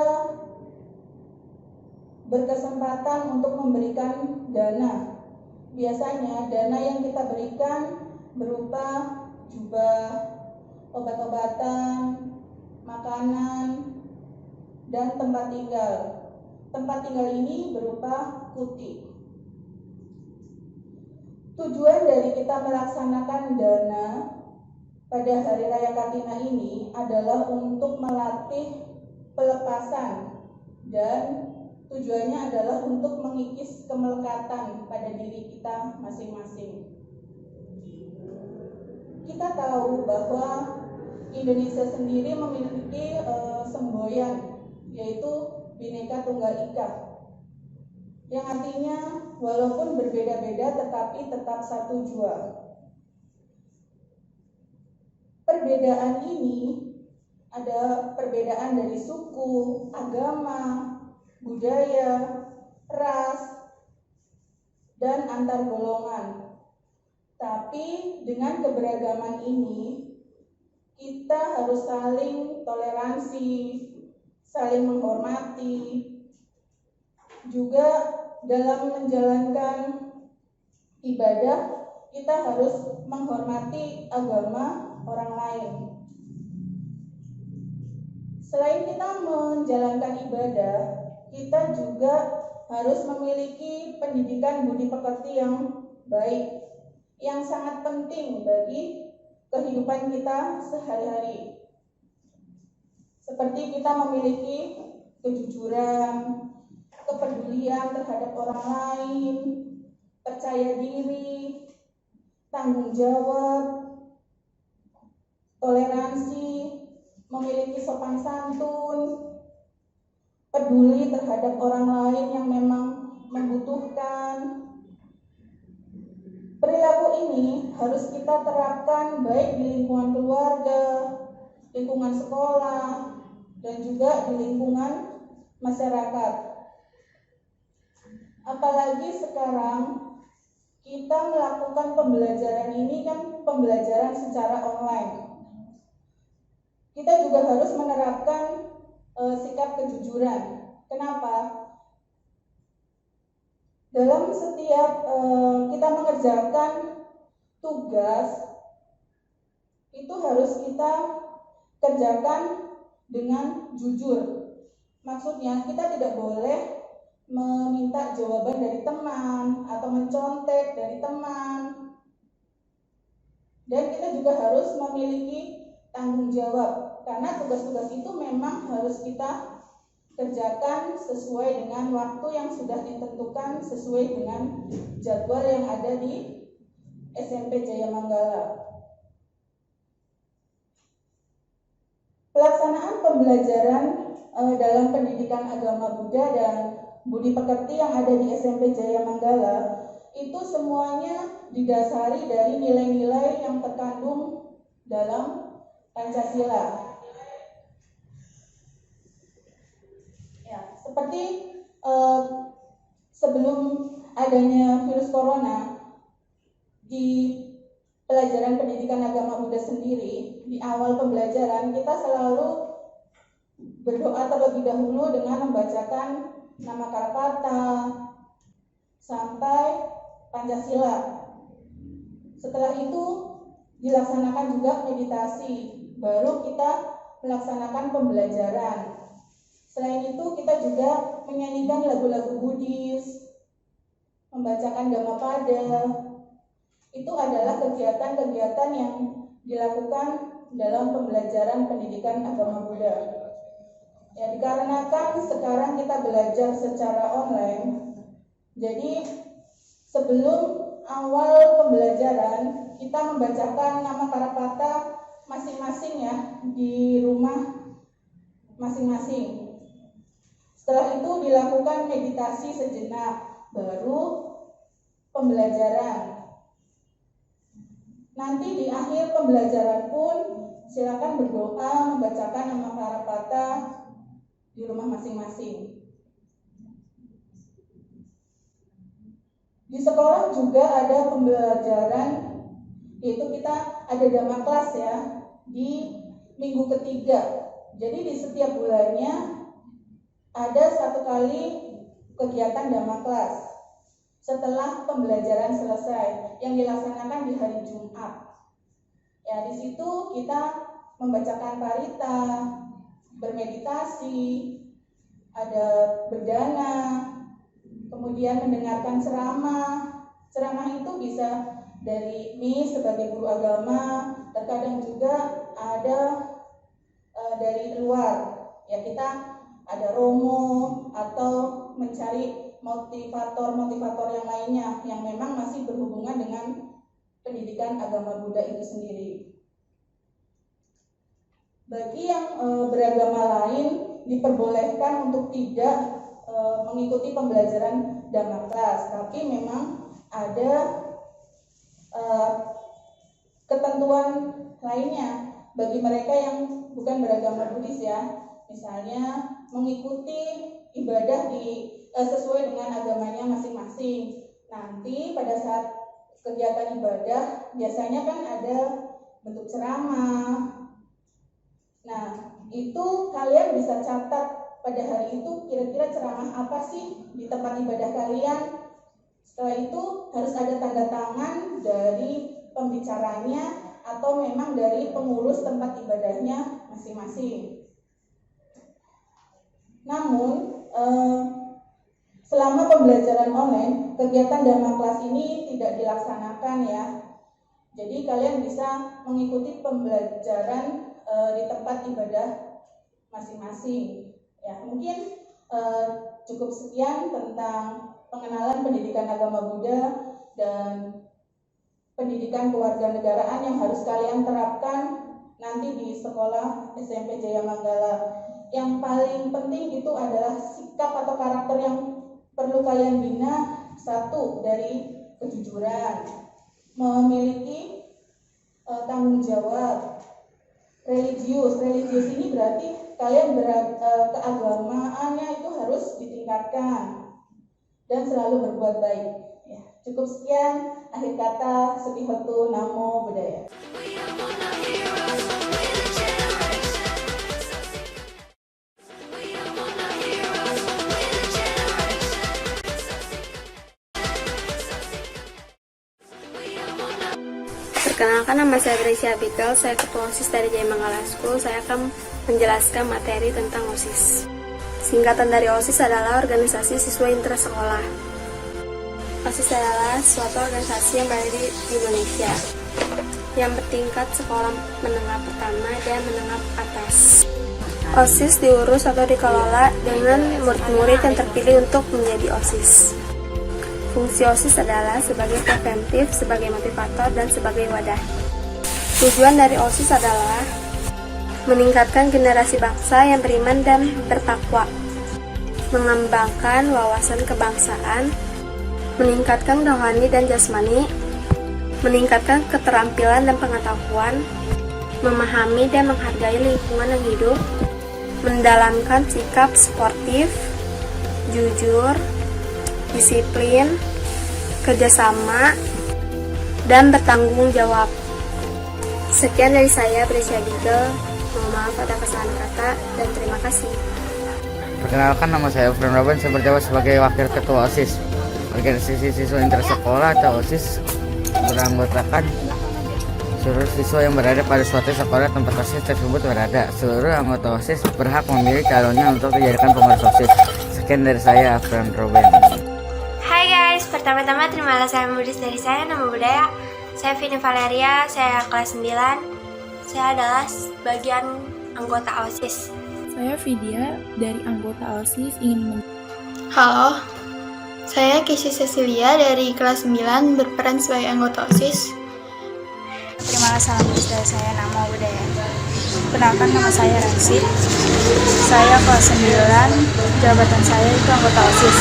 berkesempatan untuk memberikan dana. Biasanya dana yang kita berikan berupa jubah, obat-obatan, makanan, dan tempat tinggal. Tempat tinggal ini berupa kuti. Tujuan dari kita melaksanakan dana pada Hari Raya Kartina ini adalah untuk melatih pelepasan dan tujuannya adalah untuk mengikis kemelekatan pada diri kita masing-masing. Kita tahu bahwa Indonesia sendiri memiliki semboyan, yaitu Bhinneka Tunggal Ika, yang artinya walaupun berbeda-beda tetapi tetap satu jua. Perbedaan ini ada perbedaan dari suku, agama, budaya, ras, dan antar golongan. Tapi dengan keberagaman ini, kita harus saling toleransi, saling menghormati. Juga dalam menjalankan ibadah, kita harus menghormati agama orang lain. Selain kita menjalankan ibadah, kita juga harus memiliki pendidikan budi pekerti yang baik, yang sangat penting bagi kehidupan kita sehari-hari. Seperti kita memiliki kejujuran, kepedulian terhadap orang lain, percaya diri, tanggung jawab, toleransi, memiliki sopan santun, peduli terhadap orang lain yang memang membutuhkan. Perilaku ini harus kita terapkan baik di lingkungan keluarga, lingkungan sekolah, dan juga di lingkungan masyarakat. Apalagi sekarang kita melakukan pembelajaran ini kan pembelajaran secara online. Kita juga harus menerapkan sikap kejujuran. Kenapa? Dalam setiap kita mengerjakan tugas, itu harus kita kerjakan dengan jujur. Maksudnya kita tidak boleh meminta jawaban dari teman atau mencontek dari teman. Dan kita juga harus memiliki tanggung jawab, karena tugas-tugas itu memang harus kita kerjakan sesuai dengan waktu yang sudah ditentukan, sesuai dengan jadwal yang ada di SMP Jaya Manggala. Pelaksanaan pembelajaran dalam pendidikan agama Buddha dan budi pekerti yang ada di SMP Jaya Manggala itu semuanya didasari dari nilai-nilai yang terkandung dalam Pancasila. Ya, seperti sebelum adanya virus corona, di pelajaran pendidikan agama Buddha sendiri, di awal pembelajaran kita selalu berdoa terlebih dahulu dengan membacakan nama Karapata sampai Pancasila. Setelah itu dilaksanakan juga meditasi, baru kita melaksanakan pembelajaran. Selain itu kita juga menyanyikan lagu-lagu Buddhis, membacakan Dhammapada. Itu adalah kegiatan-kegiatan yang dilakukan dalam pembelajaran pendidikan agama Buddha. Ya, dikarenakan sekarang kita belajar secara online, jadi sebelum awal pembelajaran kita membacakan nama Karapata masing-masing ya di rumah masing-masing. Setelah itu dilakukan meditasi sejenak, baru pembelajaran. Nanti di akhir pembelajaran pun silakan berdoa membacakan nama Karapata di rumah masing-masing. Di sekolah juga ada pembelajaran, yaitu kita ada Dhamma kelas ya di minggu ketiga. Jadi di setiap bulannya ada satu kali kegiatan Dhamma kelas setelah pembelajaran selesai yang dilaksanakan di hari Jumat. Ya, di situ kita membacakan parita, bermeditasi, ada berdana, kemudian mendengarkan ceramah. Ceramah itu bisa dari Miss sebagai guru agama, terkadang juga ada dari luar. Ya, kita ada romo atau mencari motivator-motivator yang lainnya yang memang masih berhubungan dengan pendidikan agama Buddha itu sendiri. Bagi yang beragama lain diperbolehkan untuk tidak mengikuti pembelajaran Dhamma Class, tapi memang ada ketentuan lainnya bagi mereka yang bukan beragama Buddhis ya. Misalnya mengikuti ibadah sesuai dengan agamanya masing-masing. Nanti pada saat kegiatan ibadah biasanya kan ada bentuk ceramah. Nah, itu kalian bisa catat pada hari itu kira-kira ceramah apa sih di tempat ibadah kalian. Setelah itu harus ada tanda tangan dari pembicaranya atau memang dari pengurus tempat ibadahnya masing-masing. Namun, selama pembelajaran online, kegiatan Dhamma Class ini tidak dilaksanakan ya. Jadi kalian bisa mengikuti pembelajaran di tempat ibadah masing-masing. Ya, mungkin cukup sekian tentang pengenalan pendidikan agama Buddha dan pendidikan kewarganegaraan yang harus kalian terapkan nanti di sekolah SMP Jaya Manggala. Yang paling penting itu adalah sikap atau karakter yang perlu kalian bina. Satu, dari kejujuran, memiliki tanggung jawab. Religius ini berarti kalian keagamaannya itu harus ditingkatkan dan selalu berbuat baik. Ya, cukup sekian. Akhir kata, Sukihotu, Namo Buddhaya. Perkenalkan, nama saya Gracia Abigail, saya ketua OSIS dari Jaya Manggala School. Saya akan menjelaskan materi tentang OSIS. Singkatan dari OSIS adalah Organisasi Siswa Intrasekolah. OSIS adalah suatu organisasi yang berada di Indonesia, yang bertingkat sekolah menengah pertama dan menengah atas. OSIS diurus atau dikelola dengan murid-murid yang terpilih untuk menjadi OSIS. Fungsi OSIS adalah sebagai preventif, sebagai motivator, dan sebagai wadah. Tujuan dari OSIS adalah meningkatkan generasi bangsa yang beriman dan bertakwa, mengembangkan wawasan kebangsaan, meningkatkan rohani dan jasmani, meningkatkan keterampilan dan pengetahuan, memahami dan menghargai lingkungan yang hidup, mendalamkan sikap sportif, jujur, disiplin, kerjasama, dan bertanggung jawab. Sekian dari saya, Gracia Abigail. Mohon maaf atas kesalahan kata dan terima kasih. Perkenalkan, nama saya Fren Robin, saya berjabat sebagai Wakil Ketua OSIS. Organisasi Siswa Intrasekolah atau OSIS beranggotakan seluruh siswa yang berada pada suatu sekolah tempat OSIS tersebut berada. Seluruh anggota OSIS berhak memilih calonnya untuk dijadikan pengurus OSIS. Sekian dari saya, Fren Robin. Hai guys, pertama-tama terimalah salam Buddhis dari saya, Namo Buddhaya. Saya Vini Valeria, saya kelas 9. Saya adalah bagian anggota OSIS. Saya Vidya dari anggota OSIS ingin Halo, saya Kisih Cecilia dari kelas 9 berperan sebagai anggota OSIS. Terimalah salam Buddhis dari saya, Namo Buddhaya. Kenalkan, nama saya Ransit. Saya kelas 9, jabatan saya itu anggota OSIS.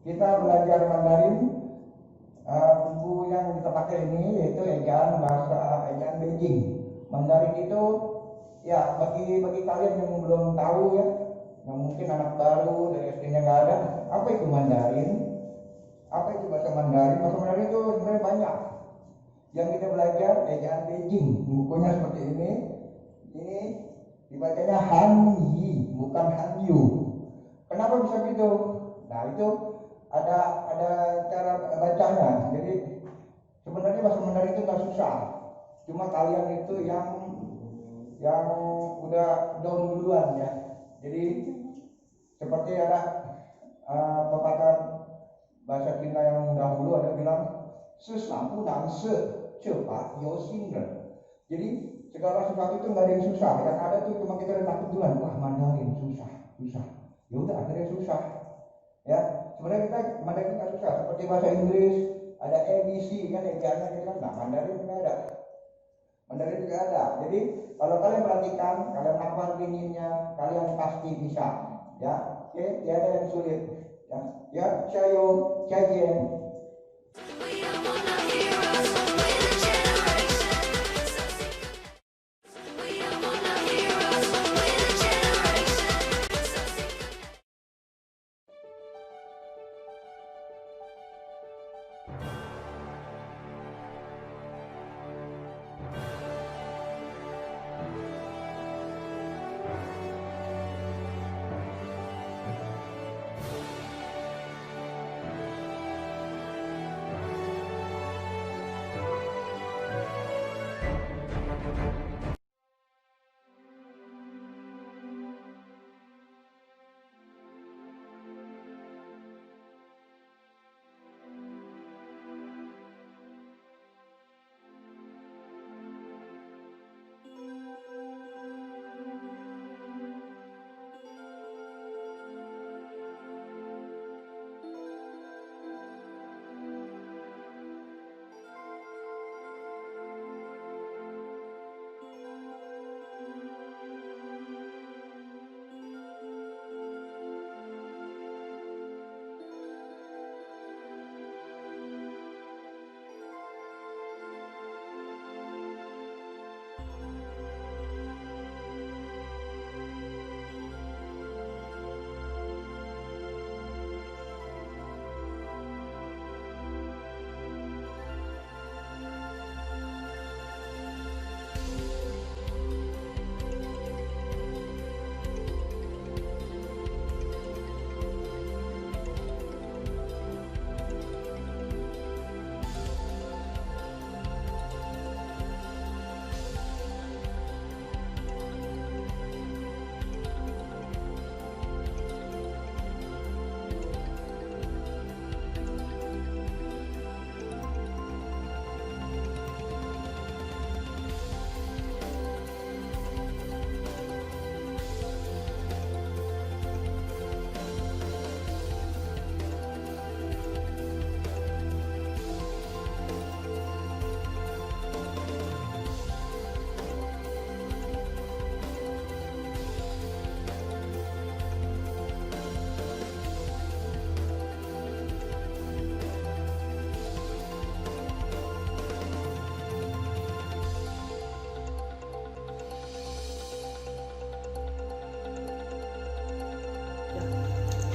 Kita belajar Mandarin. Buku yang kita pakai ini yaitu ejaan Beijing. Mandarin itu ya bagi kalian yang belum tahu ya, yang mungkin anak baru dari SD-nya nggak ada, apa itu Mandarin? Apa itu bahasa Mandarin? Bahasa Mandarin itu sebenarnya banyak. Yang kita belajar ejaan Beijing, bukunya seperti ini. Ini dibacanya Han Yi, bukan Han Yu. Kenapa bisa gitu? Nah itu ada cara bacanya. Jadi sebenarnya bahasa Mandarin itu nggak susah. Cuma kalian itu yang yang udah down duluan ya. Jadi seperti ada pepatah bahasa Cina yang dahulu ada bilang sesuatu dan secepat yosinren. Jadi segala sesuatu itu nggak ada yang susah. Yang ada tuh cuma kita udah takut duluan. Wah, Mandarin susah. Ya udah akhirnya susah. Ya, sebenarnya kita Mandarin nggak susah. Seperti bahasa Inggris ada ABC kan ejaan gitu kan. Nah, Mandarin juga ada. Jadi kalau kalian perhatikan, kalian hafal bunyinya, kalian pasti bisa. Ya, oke, tiada yang sulit. Ya, cayo, cajen.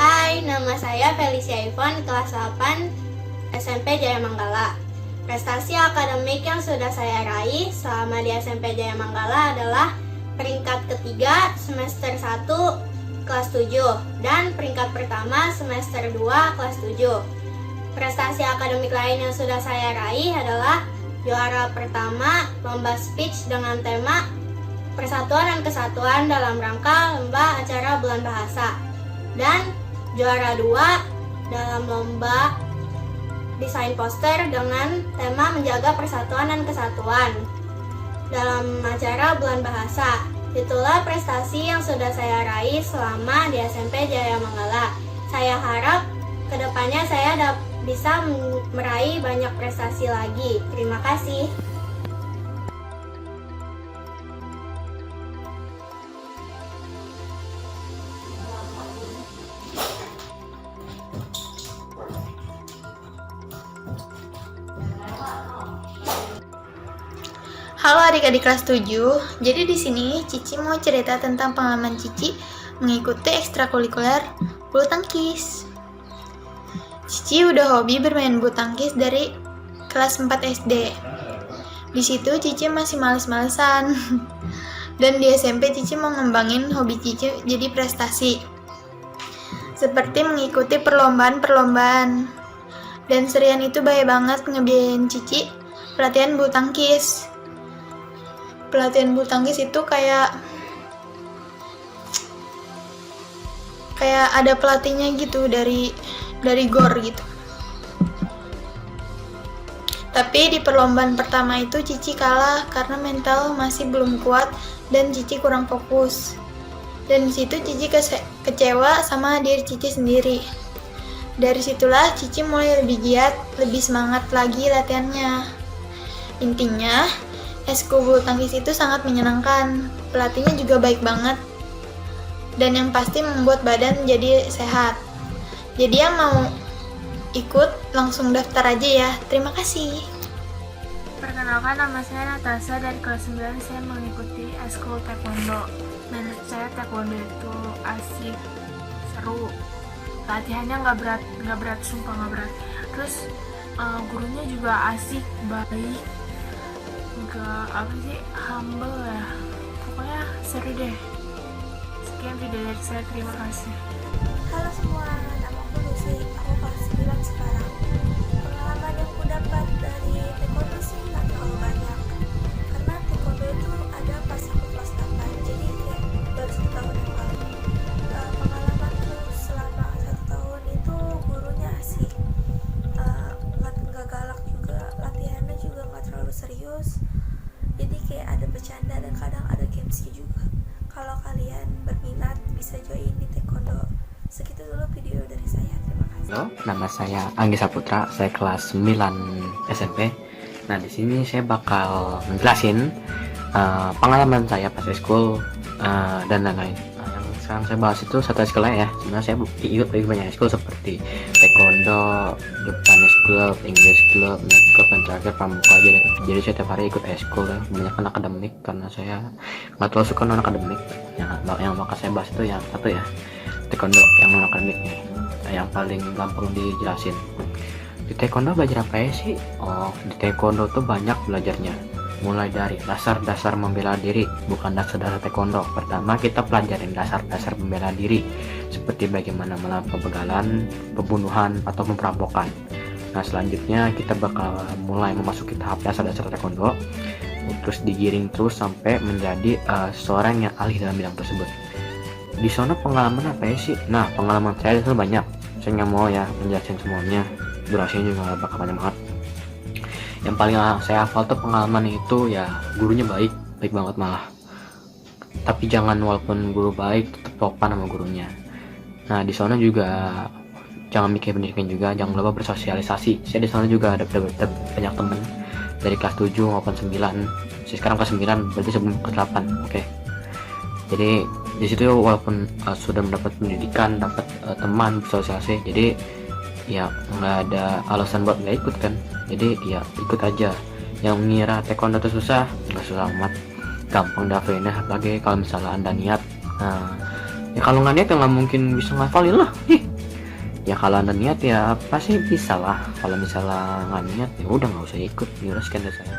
Hai, nama saya Felicia Ivon, kelas 8 SMP Jaya Manggala. Prestasi akademik yang sudah saya raih selama di SMP Jaya Manggala adalah peringkat ketiga semester 1 kelas 7 dan peringkat pertama semester 2 kelas 7. Prestasi akademik lain yang sudah saya raih adalah juara pertama lomba speech dengan tema Persatuan dan Kesatuan dalam rangka lomba acara Bulan Bahasa, dan juara 2 dalam lomba desain poster dengan tema Menjaga Persatuan dan Kesatuan dalam acara Bulan Bahasa. Itulah prestasi yang sudah saya raih selama di SMP Jaya Manggala. Saya harap kedepannya saya bisa meraih banyak prestasi lagi. Terima kasih. Halo adik-adik kelas 7. Jadi di sini Cici mau cerita tentang pengalaman Cici mengikuti ekstrakurikuler bulu tangkis. Cici udah hobi bermain bulu tangkis dari kelas 4 SD. Di situ Cici masih males-malesan. Dan di SMP Cici mau ngembangin hobi Cici jadi prestasi. Seperti mengikuti perlombaan-perlombaan. Dan Serian itu baik banget ngebiayain Cici pelatihan bulu tangkis. pelatihan bulu tangkis itu kayak ada pelatihnya gitu dari GOR gitu. Tapi di perlombaan pertama itu Cici kalah karena mental masih belum kuat dan Cici kurang fokus. Dan di situ Cici kecewa sama diri Cici sendiri. Dari situlah Cici mulai lebih giat, lebih semangat lagi latihannya. Intinya, eskul bulu tangkis itu sangat menyenangkan. Pelatihnya juga baik banget. Dan yang pasti membuat badan jadi sehat. Jadi yang mau ikut langsung daftar aja ya. Terima kasih. Perkenalkan, nama saya Natasha. Dari kelas 9 saya mengikuti eskul taekwondo. Menurut saya taekwondo itu asik, seru. Latihannya nggak berat, sumpah nggak berat. Terus gurunya juga asik, baik, nggak humble ya. Pokoknya seru deh. Sekian video dari saya, terima kasih. Halo semua, nama aku Lucy, aku kelas 9 sekarang. Pengalaman yang aku dapat dari taekwondo sih nggak terlalu banyak, karena taekwondo itu ada pas aku kelas 8, jadi kayak baru 1 tahun yang lalu. Pengalamanku selama 1 tahun itu gurunya asik, nggak galak juga, latihannya juga nggak terlalu serius, jadi kayak ada bercanda dan kadang ada gamesnya juga. Kalau kalian berminat bisa join di taekwondo. Segitu dulu video dari saya, terima kasih. Halo, nama saya Anggi Saputra, saya kelas 9 SMP. Nah, di sini saya bakal menjelasin pengalaman saya pas eskul dan lain-lain. Yang sekarang saya bahas itu satu eskul ya. Sebenarnya saya ikut banyak eskul seperti taekwondo, Japanese club, English club, net club, dan terakhir pramuka. Jadi saya tiap hari ikut eskul ya. Kebanyakan akademik karena saya nggak terlalu suka non akademik. Yang bakal saya bahas itu yang satu ya, taekwondo yang non akademiknya, yang paling gampang dijelasin. Di taekwondo belajar apa ya sih? Oh, di taekwondo tuh banyak belajarnya. Mulai dari dasar-dasar membela diri, bukan dasar-dasar taekwondo. Pertama kita pelajarin dasar-dasar membela diri, seperti bagaimana melawan pembegalan, pembunuhan, atau perampokan. Nah, selanjutnya kita bakal mulai memasuki tahap dasar-dasar taekwondo, terus digiring terus sampai menjadi seorang yang ahli dalam bidang tersebut. Di sana pengalaman apa ya sih? Nah, pengalaman saya itu banyak. Saya nggak mau ya menjelaskan semuanya, durasinya juga bakal banyak banget. Yang paling saya hafal tuh pengalaman itu ya gurunya baik banget malah. Tapi jangan, walaupun guru baik tetap sopan sama gurunya. Nah, di sana juga jangan mikir pendidikan juga, jangan lupa bersosialisasi. Saya di sana juga ada banyak teman dari kelas 7 maupun 9. Saya sekarang kelas 9, berarti sebelum kelas 8. Oke. Jadi di situ walaupun sudah mendapat pendidikan, dapat teman, bersosialisasi, jadi ya nggak ada alasan buat nggak ikut kan. Jadi ya ikut aja. Yang mengira taekwondo itu susah, nggak susah amat, gampang daftarnya. Apalagi kalau misalnya anda niat. Nah, ya kalau nggak niat ya nggak mungkin bisa ngafalin lah. Ya kalau anda niat ya pasti bisa lah. Kalau misalnya nggak niat ya udah nggak usah ikut. Sekian dari saya.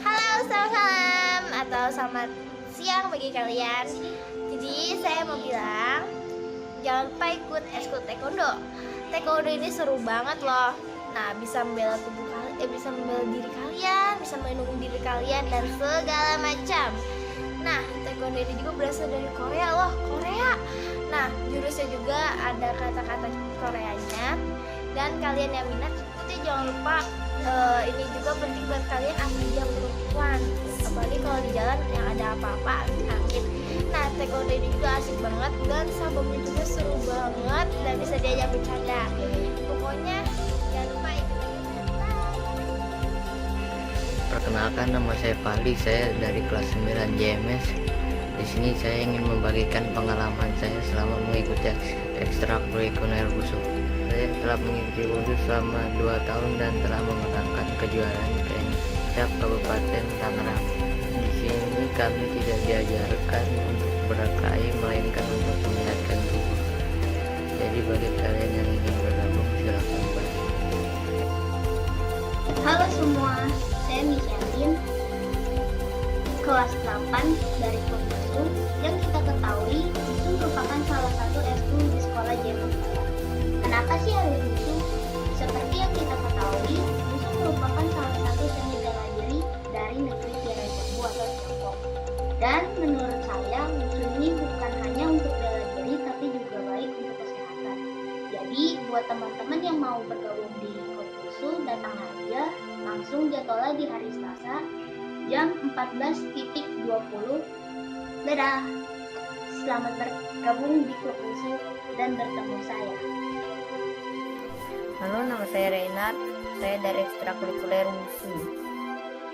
Halo, salam atau selamat siang bagi kalian. Jadi saya mau bilang, jangan lupa ikut eskul taekwondo. Taekwondo ini seru banget loh. Nah, bisa membela tubuh kalian, bisa membela diri kalian, bisa melindungi diri kalian dan segala macam. Nah, taekwondo ini juga berasal dari Korea loh, Korea. Nah, jurusnya juga ada kata-kata Koreanya. Dan kalian yang minat ikuti, jangan lupa ini juga penting buat kalian ambil yang perempuan. Apalagi kalau di jalan yang ada apa-apa, amit. Nah, taekwondo ini juga asik banget dan sabungnya juga seru banget dan bisa diajak bercanda. Pokoknya jangan lupa ikutin. Perkenalkan, nama saya Fahli, saya dari kelas 9 JMS. Di sini saya ingin membagikan pengalaman saya selama mengikuti ekstrakurikuler WUSU. Saya telah mengikuti WUSU selama 2 tahun dan telah memenangkan kejuaraan tingkat Kabupaten Tangerang. Di sini kami tidak diajarkan untuk berkelahi, melainkan untuk menyehatkan tubuh. Jadi bagi kalian yang ingin bergabung, silakan bantu. Halo semua, saya Misyalin, kelas 8 dari WUSU. Yang kita ketahui, WUSU merupakan salah satu eskul di sekolah JMS. Kenapa sih harus WUSU? Seperti yang kita ketahui, WUSU merupakan salah satu berlangsung jadwalnya di hari Selasa jam 14.20. Dadah! Selamat bergabung di klub WUSU dan bertemu saya. Halo, nama saya Reynard. Saya dari ekstrakurikuler WUSU.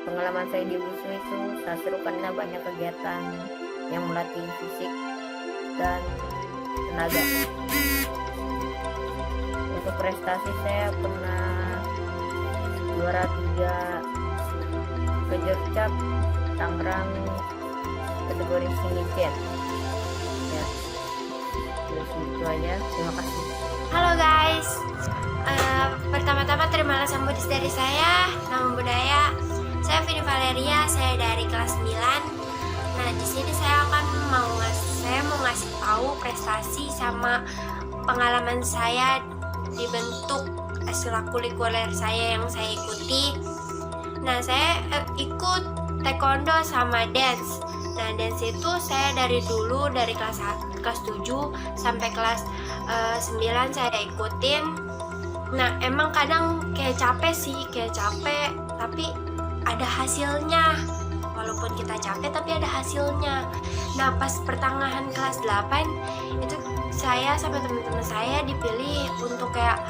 Pengalaman saya di WUSU itu sangat seru karena banyak kegiatan yang melatih fisik dan tenaga. Untuk prestasi saya pernah juara 3 Kejurcap Tangerang kategori singicet. Ya, itu aja. Terima kasih. Halo guys, pertama-tama terimalah sambutan dari saya. Nama budaya, saya Vini Valeria, saya dari kelas 9. Nah, di sini saya mau ngasih tahu prestasi sama pengalaman saya dibentuk ekstrakurikuler saya yang saya ikuti. Nah, saya ikut taekwondo sama dance. Nah, dance itu saya dari dulu, dari kelas 7 sampai kelas 9 saya ikutin. Nah, emang kadang kayak capek sih, tapi ada hasilnya. Walaupun kita capek tapi ada hasilnya. Nah, pas pertengahan kelas 8 itu saya sama teman-teman saya dipilih untuk kayak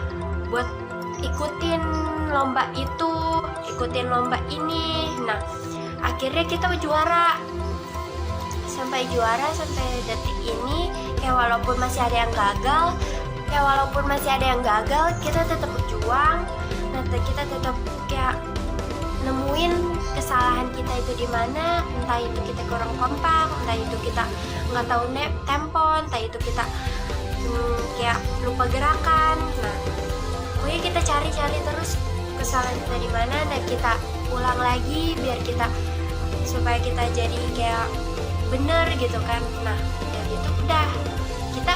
buat ikutin lomba itu, ikutin lomba ini. Nah, akhirnya kita juara. Sampai detik ini, kayak walaupun masih ada yang gagal, kita tetap berjuang. Nah, kita tetap kayak nemuin kesalahan kita itu di mana. Entah itu kita kurang kompak, entah itu kita nggak tahu tempo, entah itu kita kayak lupa gerakan. Nah, pokoknya kita cari terus kesalahan kita di mana, dan kita ulang lagi biar supaya kita jadi kayak bener gitu kan. Nah, dari itu udah kita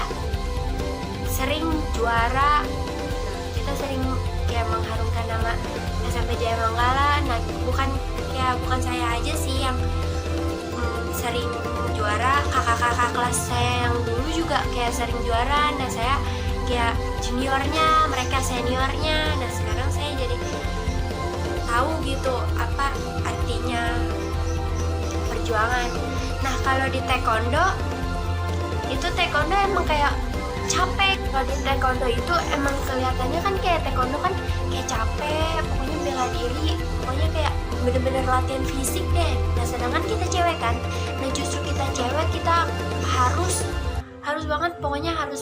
sering juara. Nah, kita sering kayak mengharumkan nama SMP Jaya Manggala. Nah, bukan saya aja sih yang sering juara, kakak-kakak kelas saya yang dulu juga kayak sering juara. Nah, saya kayak juniornya, mereka seniornya. Nah, sekarang saya jadi tahu gitu apa artinya perjuangan. Nah, kalau di taekwondo emang kayak capek. Kalau di taekwondo itu emang kelihatannya kan kayak taekwondo kan kayak capek, pokoknya bela diri, pokoknya kayak bener-bener latihan fisik deh. Nah, sedangkan kita cewek kan. Nah, justru kita cewek kita harus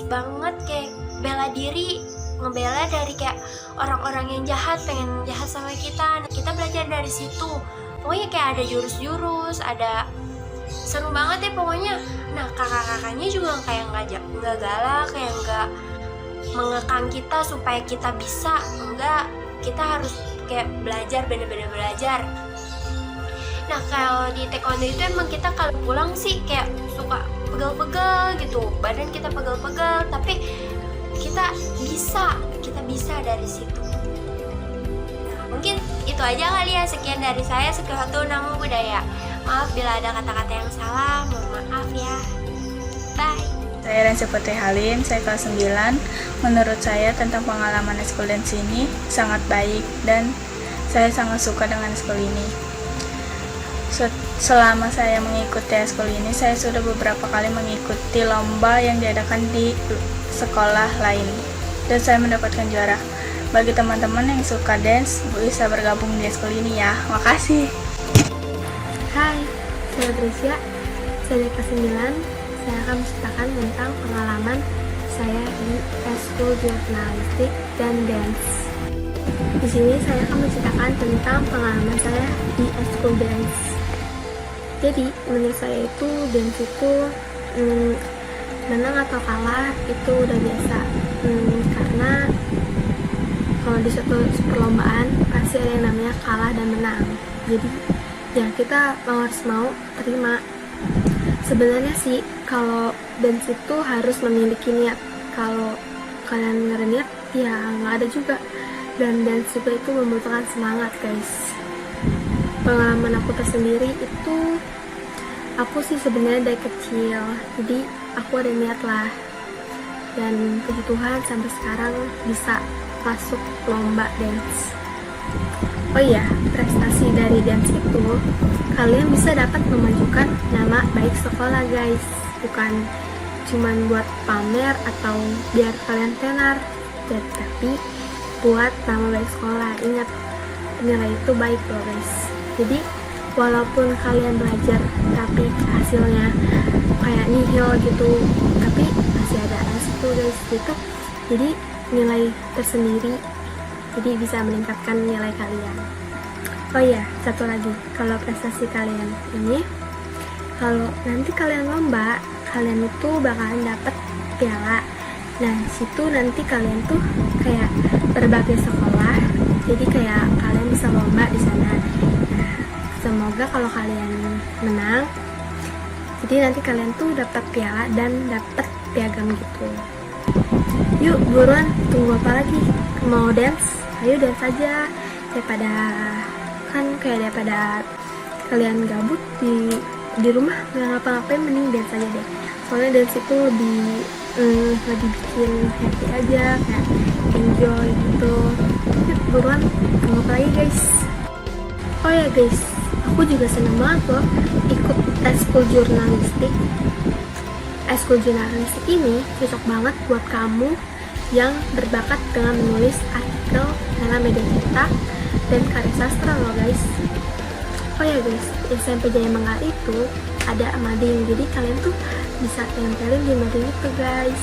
banget kayak bela diri, ngebela dari kayak orang-orang yang jahat, pengen jahat sama kita. Nah, kita belajar dari situ. Pokoknya kayak ada jurus-jurus, ada seru banget deh pokoknya. Nah, kakak-kakaknya juga kayak nggak galak, kayak nggak mengekang kita supaya kita bisa. Enggak, kita harus kayak belajar, bener-bener belajar. Nah, kalau di taekwondo itu emang kita kalau pulang sih kayak suka pegel-pegel gitu, badan kita pegel-pegel, tapi kita bisa dari situ. Nah, mungkin itu aja kali ya. Sekian dari saya, Sukihotu Namo Buddhaya. Maaf bila ada kata-kata yang salah, mohon maaf ya. Bye. Saya Rensi Putri Halim, saya kelas 9. Menurut saya tentang pengalaman eskul dance ini sangat baik dan saya sangat suka dengan eskul ini. Selama saya mengikuti eskul ini, saya sudah beberapa kali mengikuti lomba yang diadakan di sekolah lain dan saya mendapatkan juara. Bagi teman-teman yang suka dance, bisa bergabung di eskul ini ya. Makasih. Hai, saya Gracia, saya dari kelas 9. Saya akan menceritakan tentang pengalaman saya di eskul jurnalistik dan dance. Di sini saya akan menceritakan tentang pengalaman saya di eskul dance. Jadi, menurut saya itu dance itu menang atau kalah itu udah biasa. Karena kalau di suatu perlombaan pasti ada yang namanya kalah dan menang. Jadi ya kita harus mau terima. Sebenarnya sih kalau dance itu harus memiliki niat. Kalau kalian nggak ada niat ya nggak ada juga. Dan dance juga itu membutuhkan semangat guys. Pengalaman aku tersendiri itu, aku sih sebenarnya dari kecil, jadi aku ada niat lah. Dan puji Tuhan sampai sekarang bisa masuk lomba dance. Oh iya, prestasi dari dance itu kalian bisa dapat memajukan nama baik sekolah guys, bukan cuman buat pamer atau biar kalian tenar, tapi buat nama baik sekolah. Ingat, nilai itu baik loh guys. Jadi walaupun kalian belajar tapi hasilnya kayak nihil gitu, tapi masih ada S tuh guys gitu. Jadi nilai tersendiri, jadi bisa meningkatkan nilai kalian. Oh iya, satu lagi, kalau prestasi kalian ini, kalau nanti kalian lomba, kalian itu bakalan dapat piala. Nah, situ nanti kalian tuh kayak berbagai sekolah, jadi kayak kalian bisa lomba di sana. Nah, semoga kalau kalian menang, jadi nanti kalian tuh dapat piala dan dapat piagam gitu. Yuk buruan, tunggu apa lagi? Mau dance? Ayo dance aja, daripada kalian gabut di rumah nggak ngapa-ngapain, mending dance aja deh. Soalnya dance itu lebih bikin happy aja, kayak enjoy gitu. Yuk buruan, tunggu apa lagi guys? Oh ya guys, aku juga seneng banget loh ikut eskul jurnalistik. Eskul jurnalistik ini cocok banget buat kamu yang berbakat dengan menulis artikel dalam media cetak dan karya sastra loh guys. Oh ya guys, SMP Jaya Manggala itu ada mading, jadi kalian tuh bisa tempelin di mading itu guys.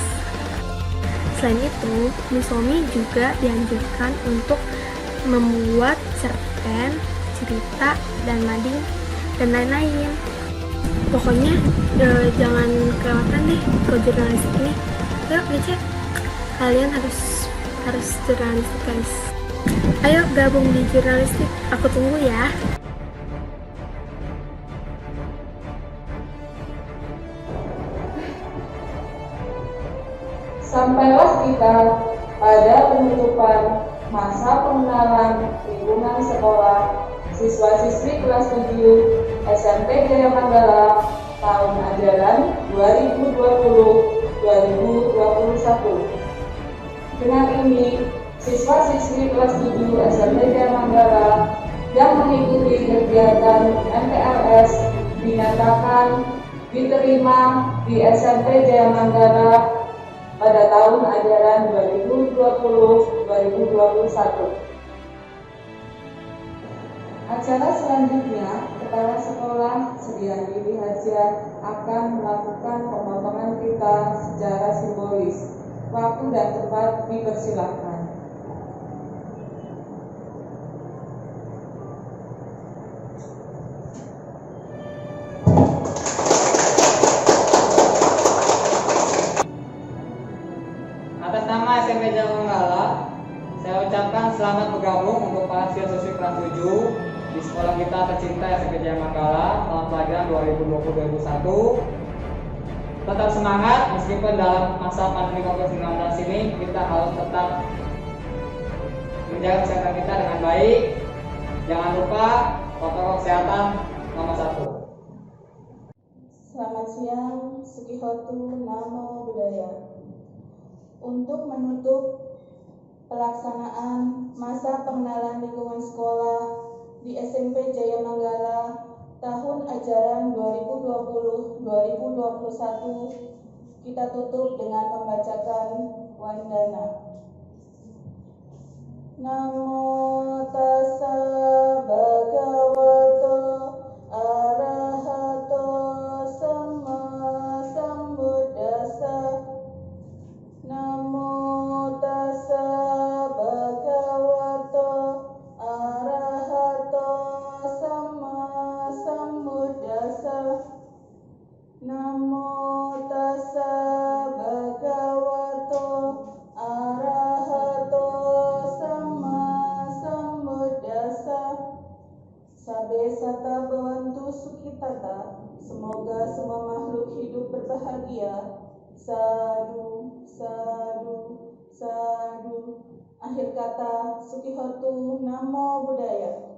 Selain itu, Misomi juga dianjurkan untuk membuat cerpen, cerita, dan mading, dan lain-lain. Pokoknya jangan kelewatan deh ke jurnalistik ini. Ayo ngecek, kalian harus jurnalistik guys. Ayo gabung di jurnalistik, aku tunggu ya. Sampailah kita pada penutupan masa pengenalan lingkungan sekolah siswa-siswi kelas 7 SMP Jaya Manggala tahun ajaran 2020-2021. Dengan ini, siswa-siswi kelas 7 SMP Jaya Manggala yang mengikuti kegiatan MPLS dinyatakan diterima di SMP Jaya Manggala pada tahun ajaran 2020-2021. Acara selanjutnya, Kepala Sekolah Sediandi Dihajar akan melakukan pemotongan pita secara simbolis. Waktu dan tempat dipersilakan. Atas nama SMP Jaya Manggala, saya ucapkan selamat bergabung untuk para siswa-siswi kelas 7 di sekolah kita tercinta SMP Jaya Manggala tahun pelajaran 2020-2021. Tetap semangat meskipun dalam masa pandemi COVID-19 ini kita harus tetap menjaga kesehatan kita dengan baik. Jangan lupa protokol kesehatan nomor 1. Selamat siang, Sukihotu Namo Buddhaya. Untuk menutup pelaksanaan masa pengenalan lingkungan sekolah di SMP Jaya Manggala tahun ajaran 2020-2021, kita tutup dengan membacakan wandana. Namo tassa bhagavato arahato sama sambuddhassa. Namo tassa bhagavato arahato sama sambuddhassa. Namo tassa bhagavato arahato sama sambuddhassa. Sabe sata bhavantu sukhitata. Semoga semua makhluk hidup berbahagia. Sadu, sadu, sadu. Akhir kata, Sukihotu Namo Buddhaya.